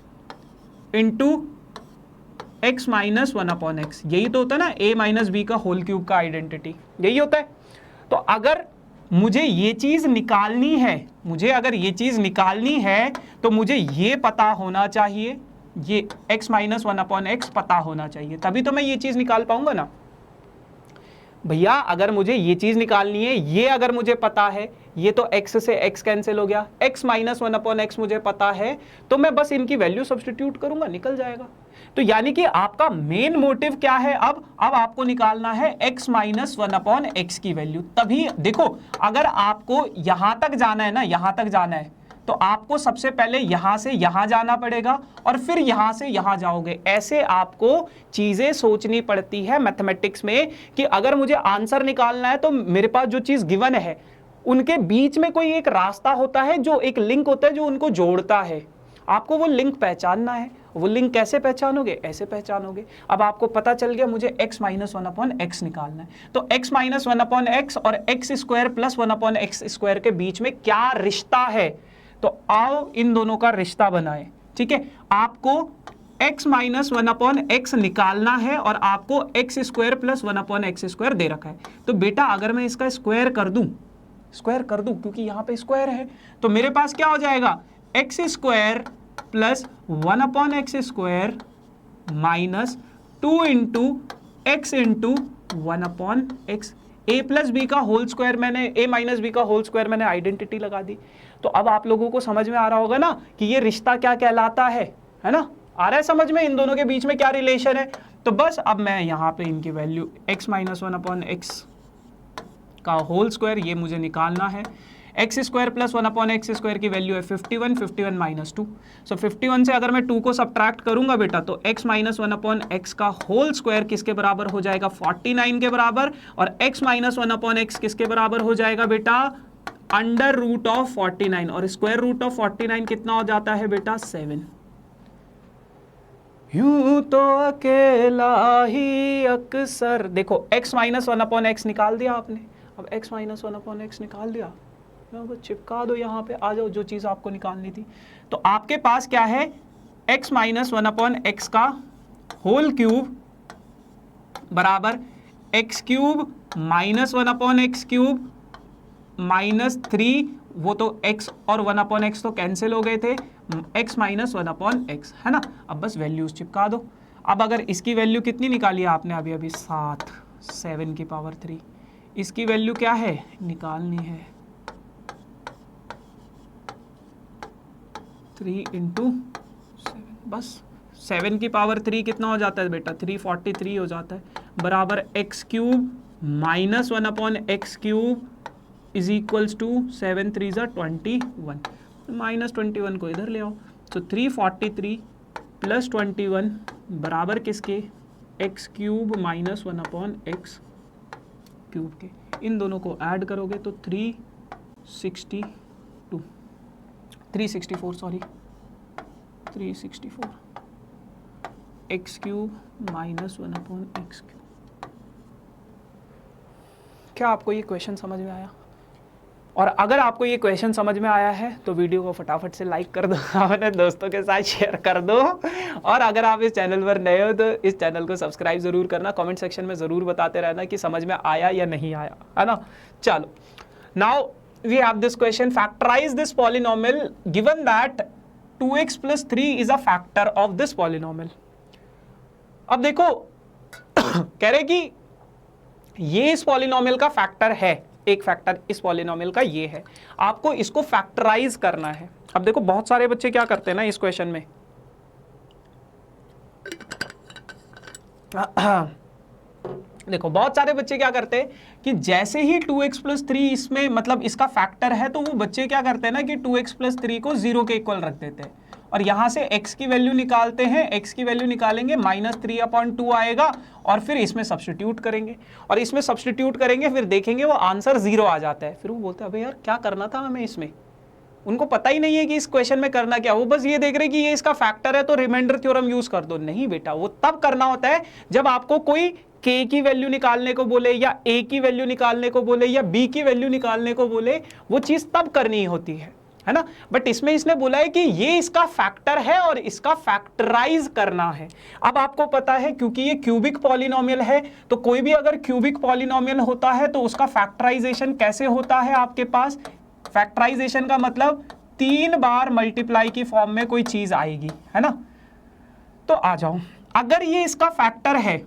into x minus 1/x, यही तो होता है ना a माइनस बी का होल क्यूब का आइडेंटिटी, यही होता है। तो अगर मुझे ये चीज निकालनी है, मुझे अगर ये चीज निकालनी है तो मुझे ये पता होना चाहिए, ये x माइनस 1/x पता होना चाहिए, तभी तो मैं ये चीज निकाल पाऊंगा ना भैया। अगर मुझे ये चीज निकालनी है, ये अगर मुझे पता है, ये तो x से x कैंसिल हो गया, x माइनस 1/x मुझे पता है, तो मैं बस इनकी वैल्यू सब्स्टिट्यूट करूंगा, निकल जाएगा। तो यानी कि आपका मेन मोटिव क्या है, अब आपको निकालना है x माइनस 1/x की वैल्यू। तभी देखो, अगर आपको यहां तक जाना है ना, यहां तक जाना है, तो आपको सबसे पहले यहां से यहां जाना पड़ेगा और फिर यहां से यहां जाओगे। ऐसे आपको चीजें सोचनी पड़ती है मैथमेटिक्स में कि अगर मुझे आंसर निकालना है तो मेरे पास जो चीज गिवन है उनके बीच में कोई एक रास्ता होता है, जो एक लिंक होता है जो उनको जोड़ता है। आपको वो लिंक पहचानना है। वो लिंक कैसे पहचानोगे, ऐसे पहचानोगे। अब आपको पता चल गया मुझे x माइनस 1/x निकालना है, तो x माइनस 1/x और x square plus 1/x square के बीच में क्या रिश्ता है, तो आओ इन दोनों का रिश्ता बनाएं, ठीक है। आपको x माइनस 1/x निकालना है और आपको x square plus 1/x square दे रखा है। तो बेटा अगर मैं इसका स्क्वायर कर दूं क्योंकि यहां पे स्क्वायर है, तो मेरे पास क्या हो जाएगा, x square plus 1/x square minus 2 into X into 1/x। a plus B का होल स्क्वायर मैंने, a माइनस बी का होल स्क्वायर मैंने आइडेंटिटी लगा दी। तो अब आप लोगों को समझ में आ रहा होगा ना कि ये रिश्ता क्या कहलाता है ना, आ रहा है समझ में, इन दोनों के बीच में क्या रिलेशन है। तो बस अब मैं यहाँ पे इनकी वैल्यू x माइनस 1/x का होल स्क्वायर, ये मुझे निकालना है। X square plus 1/x square की वैल्यू है 51 माइनस 2। सो 51 से अगर मैं 2 को सब्ट्रैक्ट करूंगा बेटा, तो x माइनस 1/x का होल स्क्वायर किसके बराबर हो जाएगा, 49 के बराबर, और x माइनस 1/x किसके बराबर हो जाएगा बेटा, अंडर रूट ऑफ 49, और स्क्वायर रूट ऑफ 49 कितना हो जाता है बेटा, 7। यूं तो अकेला ही अक्सर, देखो x माइनस 1/x निकाल दिया आपने। अब x माइनस 1/x निकाल दिया, चिपका दो यहाँ पे, आ जाओ जो चीज आपको निकालनी थी। तो आपके पास क्या है, x माइनस 1/x का होल क्यूब बराबर x cube minus 1/x cube minus 3, वो तो x और 1/x तो कैंसिल हो गए थे, x माइनस 1/x, है ना। अब बस वैल्यूज चिपका दो। अब अगर इसकी वैल्यू कितनी निकाली है आपने अभी 7 की पावर 3, इसकी वैल्यू क्या है, निकालनी है 3 इंटू 7, बस 7 की पावर 3 कितना हो जाता है बेटा, 343 हो जाता है, बराबर x cube minus 1/x cube is equals to 7 3 ज़ा 21, माइनस 21 को इधर ले आओ। तो 343 प्लस 21 बराबर किसके, x cube minus 1/x cube के। इन दोनों को ऐड करोगे तो 3 62 364 sorry 364 x cube minus 1/x³। क्या आपको ये क्वेश्चन समझ में आया? और अगर आपको ये क्वेश्चन समझ में आया है तो वीडियो को फटाफट से लाइक कर दो, अपने दोस्तों के साथ शेयर कर दो, और अगर आप इस चैनल पर नए हो तो इस चैनल को सब्सक्राइब जरूर करना। कमेंट सेक्शन में ज़रूर बताते रहना कि समझ में आया या नहीं आया, है ना। चलो, now we have this question, factorize this polynomial given that 2x + 3 is a factor of this polynomial. अब देखो कह रहे कि ये इस पॉलिनोमियल का फैक्टर है, एक फैक्टर इस पॉलिनोमियल का ये है, आपको इसको फैक्टराइज करना है। अब देखो बहुत सारे बच्चे क्या करते हैं ना इस क्वेश्चन में, देखो बहुत सारे बच्चे क्या करते हैं कि जैसे ही 2x + 3 इसमें मतलब इसका फैक्टर है तो वो बच्चे क्या करते हैं ना कि 2x + 3 को 0 के इक्वल रख देते हैं और यहाँ से x की वैल्यू निकालते हैं। x की वैल्यू निकालेंगे -3/2 आएगा और फिर इसमें सब्स्टिट्यूट करेंगे, और इसमें सब्स्टिट्यूट करेंगे फिर देखेंगे वो आंसर 0 आ जाता है। फिर वो बोलते हैं अबे यार क्या करना था हमें इसमें, उनको पता ही नहीं है कि इस क्वेश्चन में करना क्या, वो बस ये देख रहे कि ये इसका फैक्टर है तो रिमाइंडर थ्योरम यूज कर दो। नहीं बेटा, वो तब करना होता है जब आपको कोई k की वैल्यू निकालने को बोले या a की वैल्यू निकालने को बोले या b की वैल्यू निकालने को बोले, वो चीज तब करनी होती है ना। बट इसमें इसने बोला है कि ये इसका फैक्टर है और इसका फैक्टराइज करना है। अब आपको पता है क्योंकि ये क्यूबिक पॉलिनोमियल है तो कोई भी अगर क्यूबिक पॉलिनोमियल होता है तो उसका फैक्टराइजेशन कैसे होता है आपके पास, फैक्टराइजेशन का मतलब 3 बार मल्टीप्लाई की फॉर्म में कोई चीज आएगी, है ना। तो आ जाओ, अगर ये इसका फैक्टर है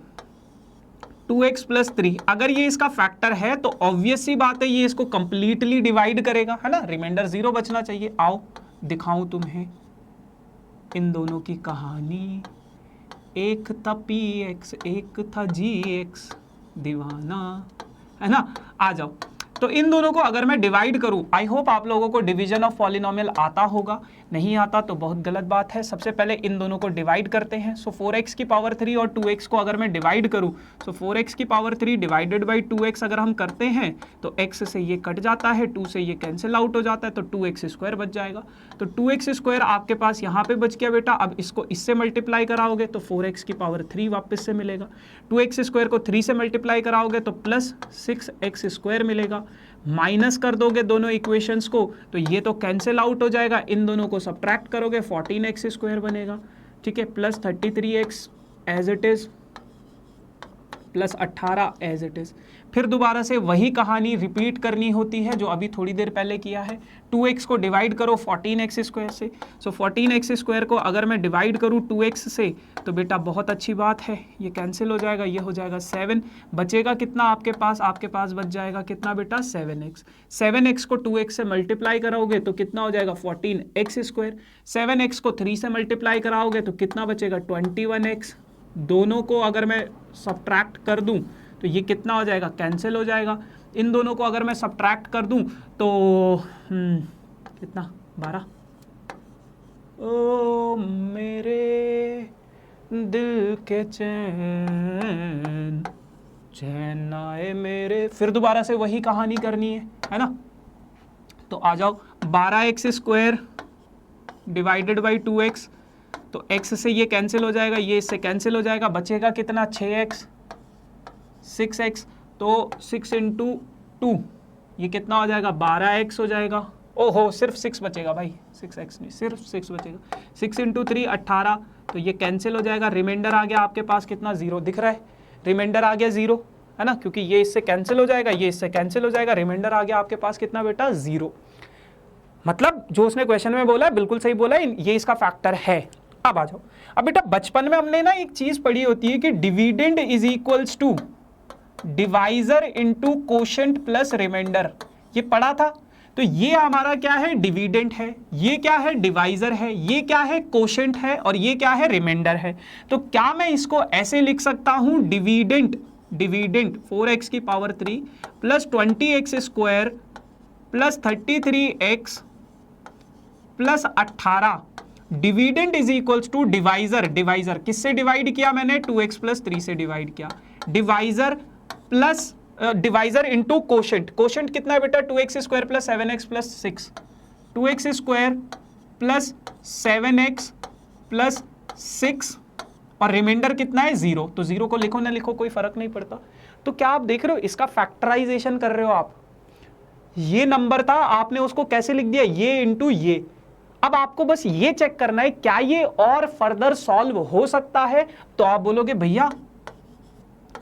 2x + 3, अगर ये इसका फैक्टर है तो ऑब्वियस सी बात है ये इसको कंप्लीटली डिवाइड करेगा, है ना, रिमाइंडर 0 बचना चाहिए। आओ दिखाऊं तुम्हें इन दोनों की कहानी, एक था px एक था gx दीवाना, है ना। आ जाओ, तो इन दोनों को अगर मैं डिवाइड करूं, आई होप आप लोगों को डिवीजन ऑफ पॉलिनोमियल आता होगा, नहीं आता तो बहुत गलत बात है। सबसे पहले इन दोनों को डिवाइड करते हैं। सो 4x की पावर 3 और 2x को अगर मैं डिवाइड करूं, सो 4x की पावर 3 डिवाइडेड बाई 2x अगर हम करते हैं तो x से ये कट जाता है, 2 से ये कैंसिल आउट हो जाता है, तो 2x² बच जाएगा। तो 2x² आपके पास यहाँ पे बच गया बेटा। अब इसको इससे मल्टीप्लाई कराओगे तो 4x की पावर 3 वापस से मिलेगा, 2x² को 3 से मल्टीप्लाई कराओगे तो प्लस 6x² मिलेगा, माइनस कर दोगे दोनों इक्वेशंस को तो ये तो कैंसिल आउट हो जाएगा, इन दोनों को सब्ट्रैक्ट करोगे 14x² बनेगा, ठीक है, plus 33x as it is plus 18 as it is. फिर दोबारा से वही कहानी रिपीट करनी होती है जो अभी थोड़ी देर पहले किया है। 2x को डिवाइड करो 14x² से, सो 14x² को अगर मैं डिवाइड करूँ 2x से तो बेटा बहुत अच्छी बात है, ये कैंसिल हो जाएगा, ये हो जाएगा 7, बचेगा कितना आपके पास बच जाएगा कितना बेटा 7x। 7x को 2x से मल्टीप्लाई कराओगे तो कितना हो जाएगा 14x², 7x को 3 से मल्टीप्लाई कराओगे तो कितना बचेगा 21x। दोनों को अगर मैं सब्ट्रैक्ट कर दूं तो ये कितना हो जाएगा, कैंसिल हो जाएगा। इन दोनों को अगर मैं सब्ट्रैक्ट कर दूं तो कितना 12। ओ मेरे दिल के चैन चैन आए मेरे, फिर दोबारा से वही कहानी करनी है ना। तो आ जाओ, 12x² डिवाइडेड बाई 2x, तो x से ये कैंसिल हो जाएगा, ये इससे कैंसिल हो जाएगा, बचेगा कितना 6x 6x, तो 6 × 2 ये कितना हो जाएगा 12x हो जाएगा। ओहो सिर्फ 6 बचेगा भाई, 6x नहीं सिर्फ 6 बचेगा, 6 × 3 18, तो ये कैंसिल हो जाएगा, रिमाइंडर आ गया आपके पास कितना 0 दिख रहा है, रिमाइंडर आ गया 0, है ना, क्योंकि ये इससे कैंसिल हो जाएगा, ये इससे कैंसिल हो जाएगा, रिमाइंडर आ गया आपके पास कितना बेटा 0। मतलब जो उसने क्वेश्चन में बोला है बिल्कुल सही बोला है, ये इसका फैक्टर है। अब आ जाओ, अब बेटा बचपन में हमने ना एक चीज पढ़ी होती है कि dividend is equals to divisor into quotient plus remainder, ये पढ़ा था। तो ये हमारा क्या है, डिविडेंड है, ये क्या है, डिवाइजर है, ये क्या है, कोशेंट है, और ये क्या है, रिमाइंडर है। तो क्या मैं इसको ऐसे लिख सकता हूं, डिविडेंड 4x की power 3 plus 20x² plus 33x plus 18, dividend is equals to divisor किससे डिवाइड किया मैंने, 2x + 3 से डिवाइड किया, divisor plus divisor into quotient. Quotient कितना है बेटा 2x square plus 7x plus 6, 2x square plus 7x plus 6 और रिमाइंडर कितना है 0। तो 0 को लिखो ना लिखो कोई फर्क नहीं पड़ता। तो क्या आप देख रहे हो इसका फैक्टराइजेशन कर रहे हो आप, ये नंबर था आपने उसको कैसे लिख दिया ये इंटू ये। अब आपको बस ये चेक करना है क्या ये और फर्दर सॉल्व हो सकता है। तो आप बोलोगे भैया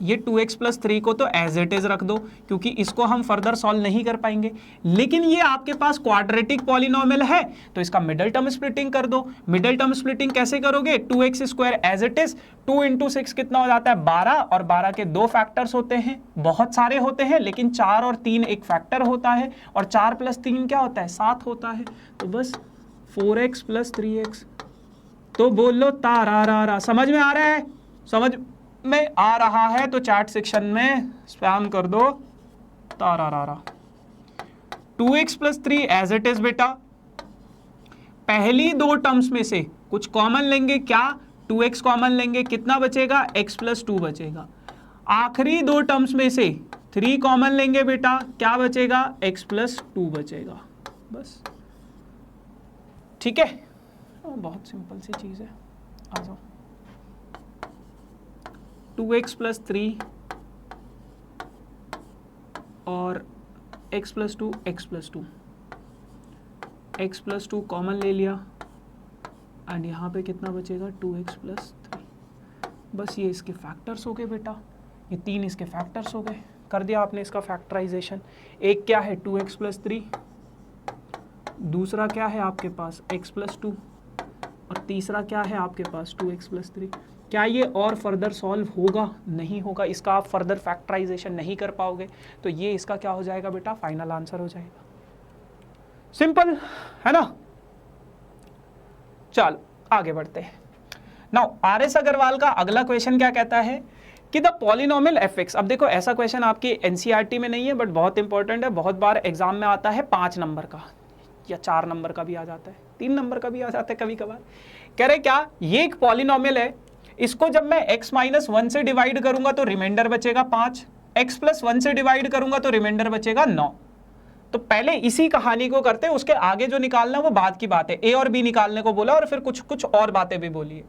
ये 2x प्लस 3 को तो एज इट इज रख दो क्योंकि इसको हम फर्दर सॉल्व नहीं कर पाएंगे, लेकिन ये आपके पास क्वाड्रेटिक पॉलिनोमियल है तो इसका मिडिल टर्म स्प्लिटिंग कर दो। मिडिल टर्म स्प्लिटिंग कैसे करोगे, 2x square as it is, 2 into 6 कितना हो जाता है 12, और 12 के 2 फैक्टर्स होते हैं, बहुत सारे होते हैं लेकिन 4 और 3 एक फैक्टर होता है, और 4 प्लस 3 क्या होता है 7 होता है। तो बस 4x प्लस 3x। तो बोल लो तारा, समझ में आ रहा है, समझ में आ रहा है तो चैट सेक्शन में स्पैम कर दो Tara. 2x plus 3 as it is बेटा, पहली दो टर्म्स में से कुछ कॉमन लेंगे, क्या 2x कॉमन लेंगे, कितना बचेगा x प्लस 2 बचेगा। आखिरी दो टर्म्स में से 3 कॉमन लेंगे बेटा, क्या बचेगा x प्लस 2 बचेगा, बस ठीक है। बहुत सिंपल सी चीज है, आ जाओ। 2x प्लस 3 और x plus 2, x plus 2, x plus 2 common ले लिया एंड यहाँ पे कितना बचेगा 2x प्लस 3। बस ये इसके फैक्टर्स हो गए बेटा, ये 3 इसके फैक्टर्स हो गए, कर दिया आपने इसका फैक्टराइजेशन। एक क्या है 2x प्लस 3, दूसरा क्या है आपके पास x प्लस 2 और तीसरा क्या है आपके पास 2x प्लस 3। क्या ये और फर्दर सॉल्व होगा, नहीं होगा, इसका आप फर्दर फैक्टराइजेशन नहीं कर पाओगे, तो ये इसका क्या हो जाएगा बेटा फाइनल आंसर हो जाएगा। सिंपल है ना। चलो आगे बढ़ते हैं। Now RS. अग्रवाल का अगला क्वेश्चन क्या कहता है कि द पॉलिनोमियल एफ.एक्स। अब देखो ऐसा क्वेश्चन आपकी एनसीईआरटी में नहीं है बट बहुत इंपॉर्टेंट है, बहुत बार एग्जाम में आता है 5 नंबर का या 4 नंबर का भी आ जाता है, 3 नंबर का भी आ जाता है कभी कभार। कह रहे क्या ये एक पॉलिनोमियल है, इसको जब मैं x माइनस 1 से डिवाइड करूंगा तो रिमाइंडर बचेगा 5, x प्लस 1 से डिवाइड करूंगा तो रिमाइंडर बचेगा 9। तो पहले इसी कहानी को करते हैं, उसके आगे जो निकालना है वो बाद की बात है। ए और बी निकालने को बोला और फिर कुछ कुछ और बातें भी बोली है।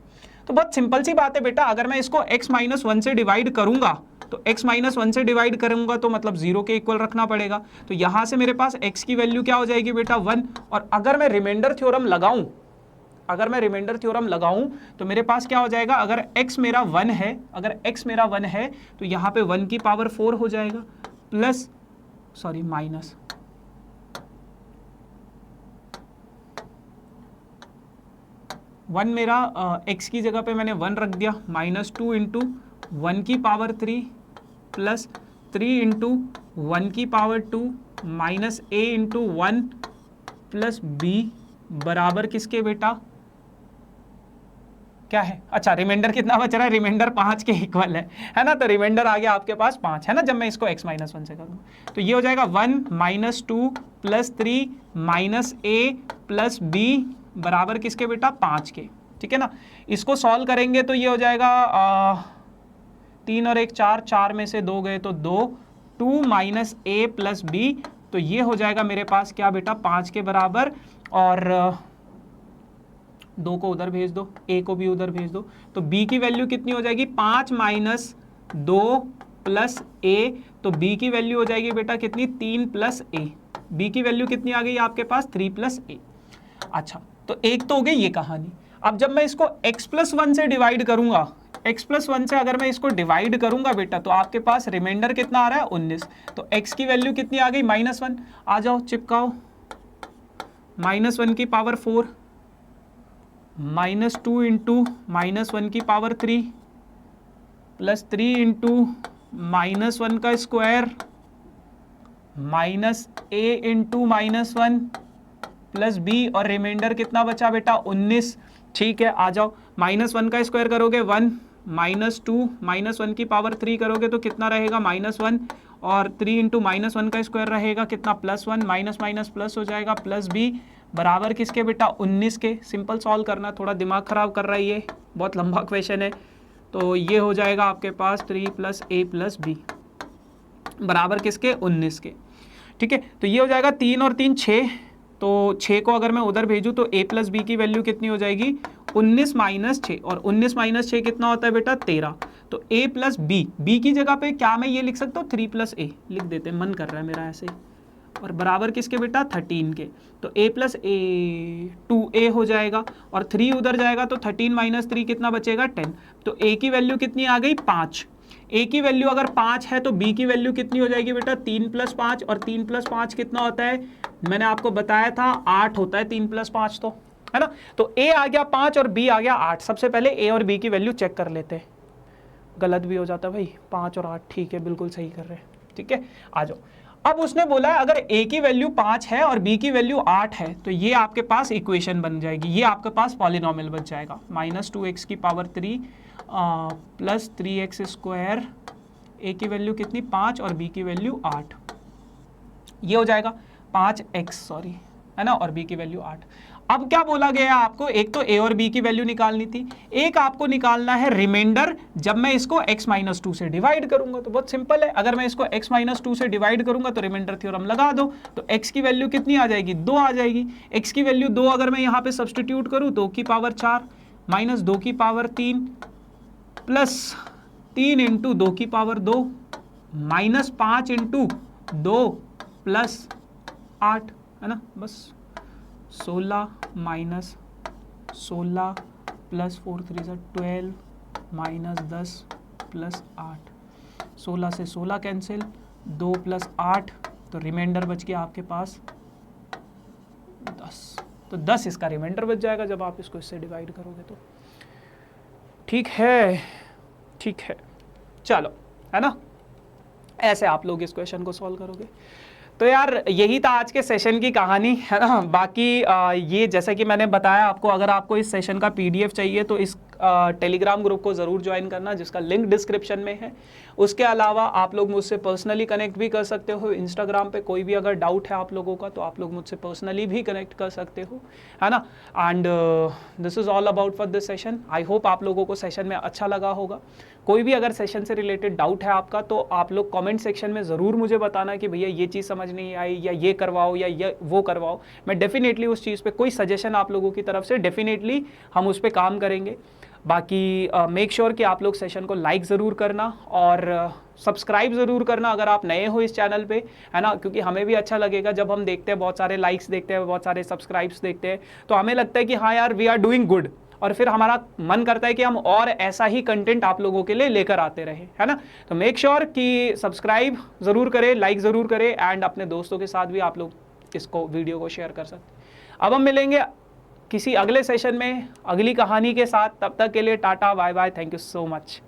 तो बहुत सिंपल सी बात है बेटा, अगर मैं इसको x माइनस 1 से डिवाइड करूंगा तो x माइनस 1 से डिवाइड करूंगा तो मतलब 0 के इक्वल रखना पड़ेगा। तो यहां से मेरे पास x की वैल्यू क्या हो जाएगी बेटा 1, और अगर मैं रिमाइंडर थ्योरम लगाऊं, अगर मैं रिमाइंडर थ्योरम लगाऊं तो मेरे पास क्या हो जाएगा, अगर x मेरा 1 है, अगर x मेरा 1 है तो यहाँ पे 1 की पावर 4 हो जाएगा प्लस माइनस 1 मेरा x की जगह पे मैंने 1 रख दिया, माइनस 2 इंटू 1 की पावर 3 प्लस 3 इंटू 1 की power 2 minus a into 1 plus b बराबर किसके बेटा क्या है, अच्छा रिमाइंडर कितना बच रहा है, रिमाइंडर 5 के इक्वल है ना। तो रिमाइंडर आ गया आपके पास 5 है ना, जब मैं इसको x माइनस 1 से करूँगा तो ये हो जाएगा 1 minus 2 plus 3 minus a plus b बराबर किसके बेटा 5 के, ठीक है ना। इसको सॉल्व करेंगे तो ये हो जाएगा 3 और 1 4, 4 में से 2 गए तो 2 माइनस a प्लस b, तो ये हो जाएगा मेरे पास क्या बेटा 5 के बराबर, और 2 को उधर भेज दो, a को भी उधर भेज दो, तो b की वैल्यू कितनी हो जाएगी 5 माइनस 2 प्लस a, तो b की वैल्यू हो जाएगी बेटा कितनी 3 प्लस a, b की वैल्यू कितनी आ गई आपके पास 3 प्लस a। अच्छा तो एक तो हो गई ये कहानी। अब जब मैं इसको x प्लस 1 से डिवाइड करूंगा, x प्लस 1 से अगर मैं इसको डिवाइड करूंगा बेटा तो आपके पास रिमाइंडर कितना आ रहा है 19, तो x की वैल्यू कितनी आ गई -1, आ जाओ चिपकाओ, -1 की पावर 4 -2 इंटू -1 की पावर 3 प्लस 3 इंटू -1 का square minus a into -1 plus b, और रिमाइंडर कितना बचा बेटा 19, ठीक है। आ जाओ -1 का स्क्वायर करोगे 1, -2 -1 की पावर 3 करोगे तो कितना रहेगा -1, और 3 इंटू -1 का स्क्वायर रहेगा कितना +1, माइनस माइनस प्लस हो जाएगा प्लस b बराबर किसके बेटा 19 के। सिंपल सॉल्व करना, थोड़ा दिमाग खराब कर रहा है, ये बहुत लंबा क्वेश्चन है। तो ये हो जाएगा आपके पास 3 प्लस a प्लस b, बराबर किसके, 19 के। ठीक है, तो ये हो जाएगा 3 और 3 6, तो 6 को अगर मैं उधर भेजूँ तो a प्लस बी की वैल्यू कितनी हो जाएगी, 19 माइनस 6, और 19 माइनस 6 कितना होता है बेटा, 13। तो a प्लस बी की जगह पे क्या मैं ये लिख सकता हूँ, 3 प्लस ए लिख देते, मन कर रहा है मेरा ऐसे, और बराबर किसके बेटा, 13 के। तो a प्लस ए 2a हो जाएगा, और 3 उधर जाएगा तो 13 माइनस 3 कितना बचेगा, 10। तो a की वैल्यू कितनी आ गई, 5। a की वैल्यू अगर 5 है तो b की वैल्यू कितनी हो जाएगी बेटा, 3 प्लस 5, और 3 प्लस 5 कितना होता है, मैंने आपको बताया था 8 होता है 3 प्लस 5, तो है ना। तो a आ गया 5 और b आ गया 8। सबसे पहले a और b की वैल्यू चेक कर लेते हैं, गलत भी हो जाता भाई, 5 और 8, ठीक है बिल्कुल सही कर रहे हैं। ठीक है, आ जाओ। अब उसने बोला है अगर a की वैल्यू 5 है और b की वैल्यू 8 है तो ये आपके पास इक्वेशन बन जाएगी, ये आपके पास पॉलिनोमियल बच जाएगा, -2x की power 3 plus 3x square, a की वैल्यू कितनी 5 और b की वैल्यू 8, ये हो जाएगा 5x, सॉरी, है ना, और b की वैल्यू 8। अब क्या बोला गया आपको, एक तो a और b की वैल्यू निकालनी थी, एक आपको निकालना है रिमाइंडर जब मैं इसको x-2 से डिवाइड करूंगा। तो बहुत सिंपल है, अगर मैं इसको x-2 से डिवाइड करूंगा तो रिमाइंडर थ्योरम लगा दो, तो x की वैल्यू कितनी आ जाएगी, 2 आ जाएगी। x की वैल्यू 2 अगर मैं यहाँ पे सब्सटीट्यूट करूँ, 2 की पावर 4 माइनस 2 की पावर 3 प्लस 3 इंटू 2 की पावर 2 माइनस 5 इंटू 2 प्लस 8, है ना, बस 16 माइनस 16 प्लस 4 3 12 माइनस 10 प्लस 8, 16 से 16 कैंसिल, 2 प्लस 8, तो रिमाइंडर बच गया आपके पास 10। तो 10 इसका रिमाइंडर बच जाएगा जब आप इसको इससे डिवाइड करोगे तो। ठीक है, ठीक है, चलो, है ना, ऐसे आप लोग इस क्वेश्चन को सॉल्व करोगे। तो यार यही था आज के सेशन की कहानी, है ना। बाकी ये जैसा कि मैंने बताया आपको, अगर आपको इस सेशन का पीडीएफ चाहिए तो इस टेलीग्राम ग्रुप को ज़रूर ज्वाइन करना, जिसका लिंक डिस्क्रिप्शन में है। उसके अलावा आप लोग मुझसे पर्सनली कनेक्ट भी कर सकते हो इंस्टाग्राम पे, कोई भी अगर डाउट है आप लोगों का तो आप लोग मुझसे पर्सनली भी कनेक्ट कर सकते हो, है ना। And this is all about for this session. I hope आप लोगों को सेशन में अच्छा लगा होगा। कोई भी अगर सेशन से रिलेटेड डाउट है आपका तो आप लोग कमेंट सेक्शन में ज़रूर मुझे बताना कि भैया ये चीज़ समझ नहीं आई, या ये करवाओ, या ये वो करवाओ। मैं डेफिनेटली उस चीज़ पे कोई सजेशन आप लोगों की तरफ से डेफिनेटली हम उस पर काम करेंगे। बाकी मेक श्योर कि आप लोग सेशन को लाइक ज़रूर करना और सब्सक्राइब ज़रूर करना अगर आप नए हो इस चैनल पे, है ना, क्योंकि हमें भी अच्छा लगेगा जब हम देखते हैं बहुत सारे लाइक्स देखते हैं, बहुत सारे सब्सक्राइब्स देखते हैं, तो हमें लगता है कि हाँ यार वी आर डूइंग गुड, और फिर हमारा मन करता है कि हम और ऐसा ही कंटेंट आप लोगों के लिए लेकर आते रहे, है ना। तो मेक श्योर कि सब्सक्राइब ज़रूर करें, लाइक ज़रूर करें, एंड अपने दोस्तों के साथ भी आप लोग इसको वीडियो को शेयर कर सकते। अब हम मिलेंगे किसी अगले सेशन में अगली कहानी के साथ, तब तक के लिए टाटा bye bye, thank you so much.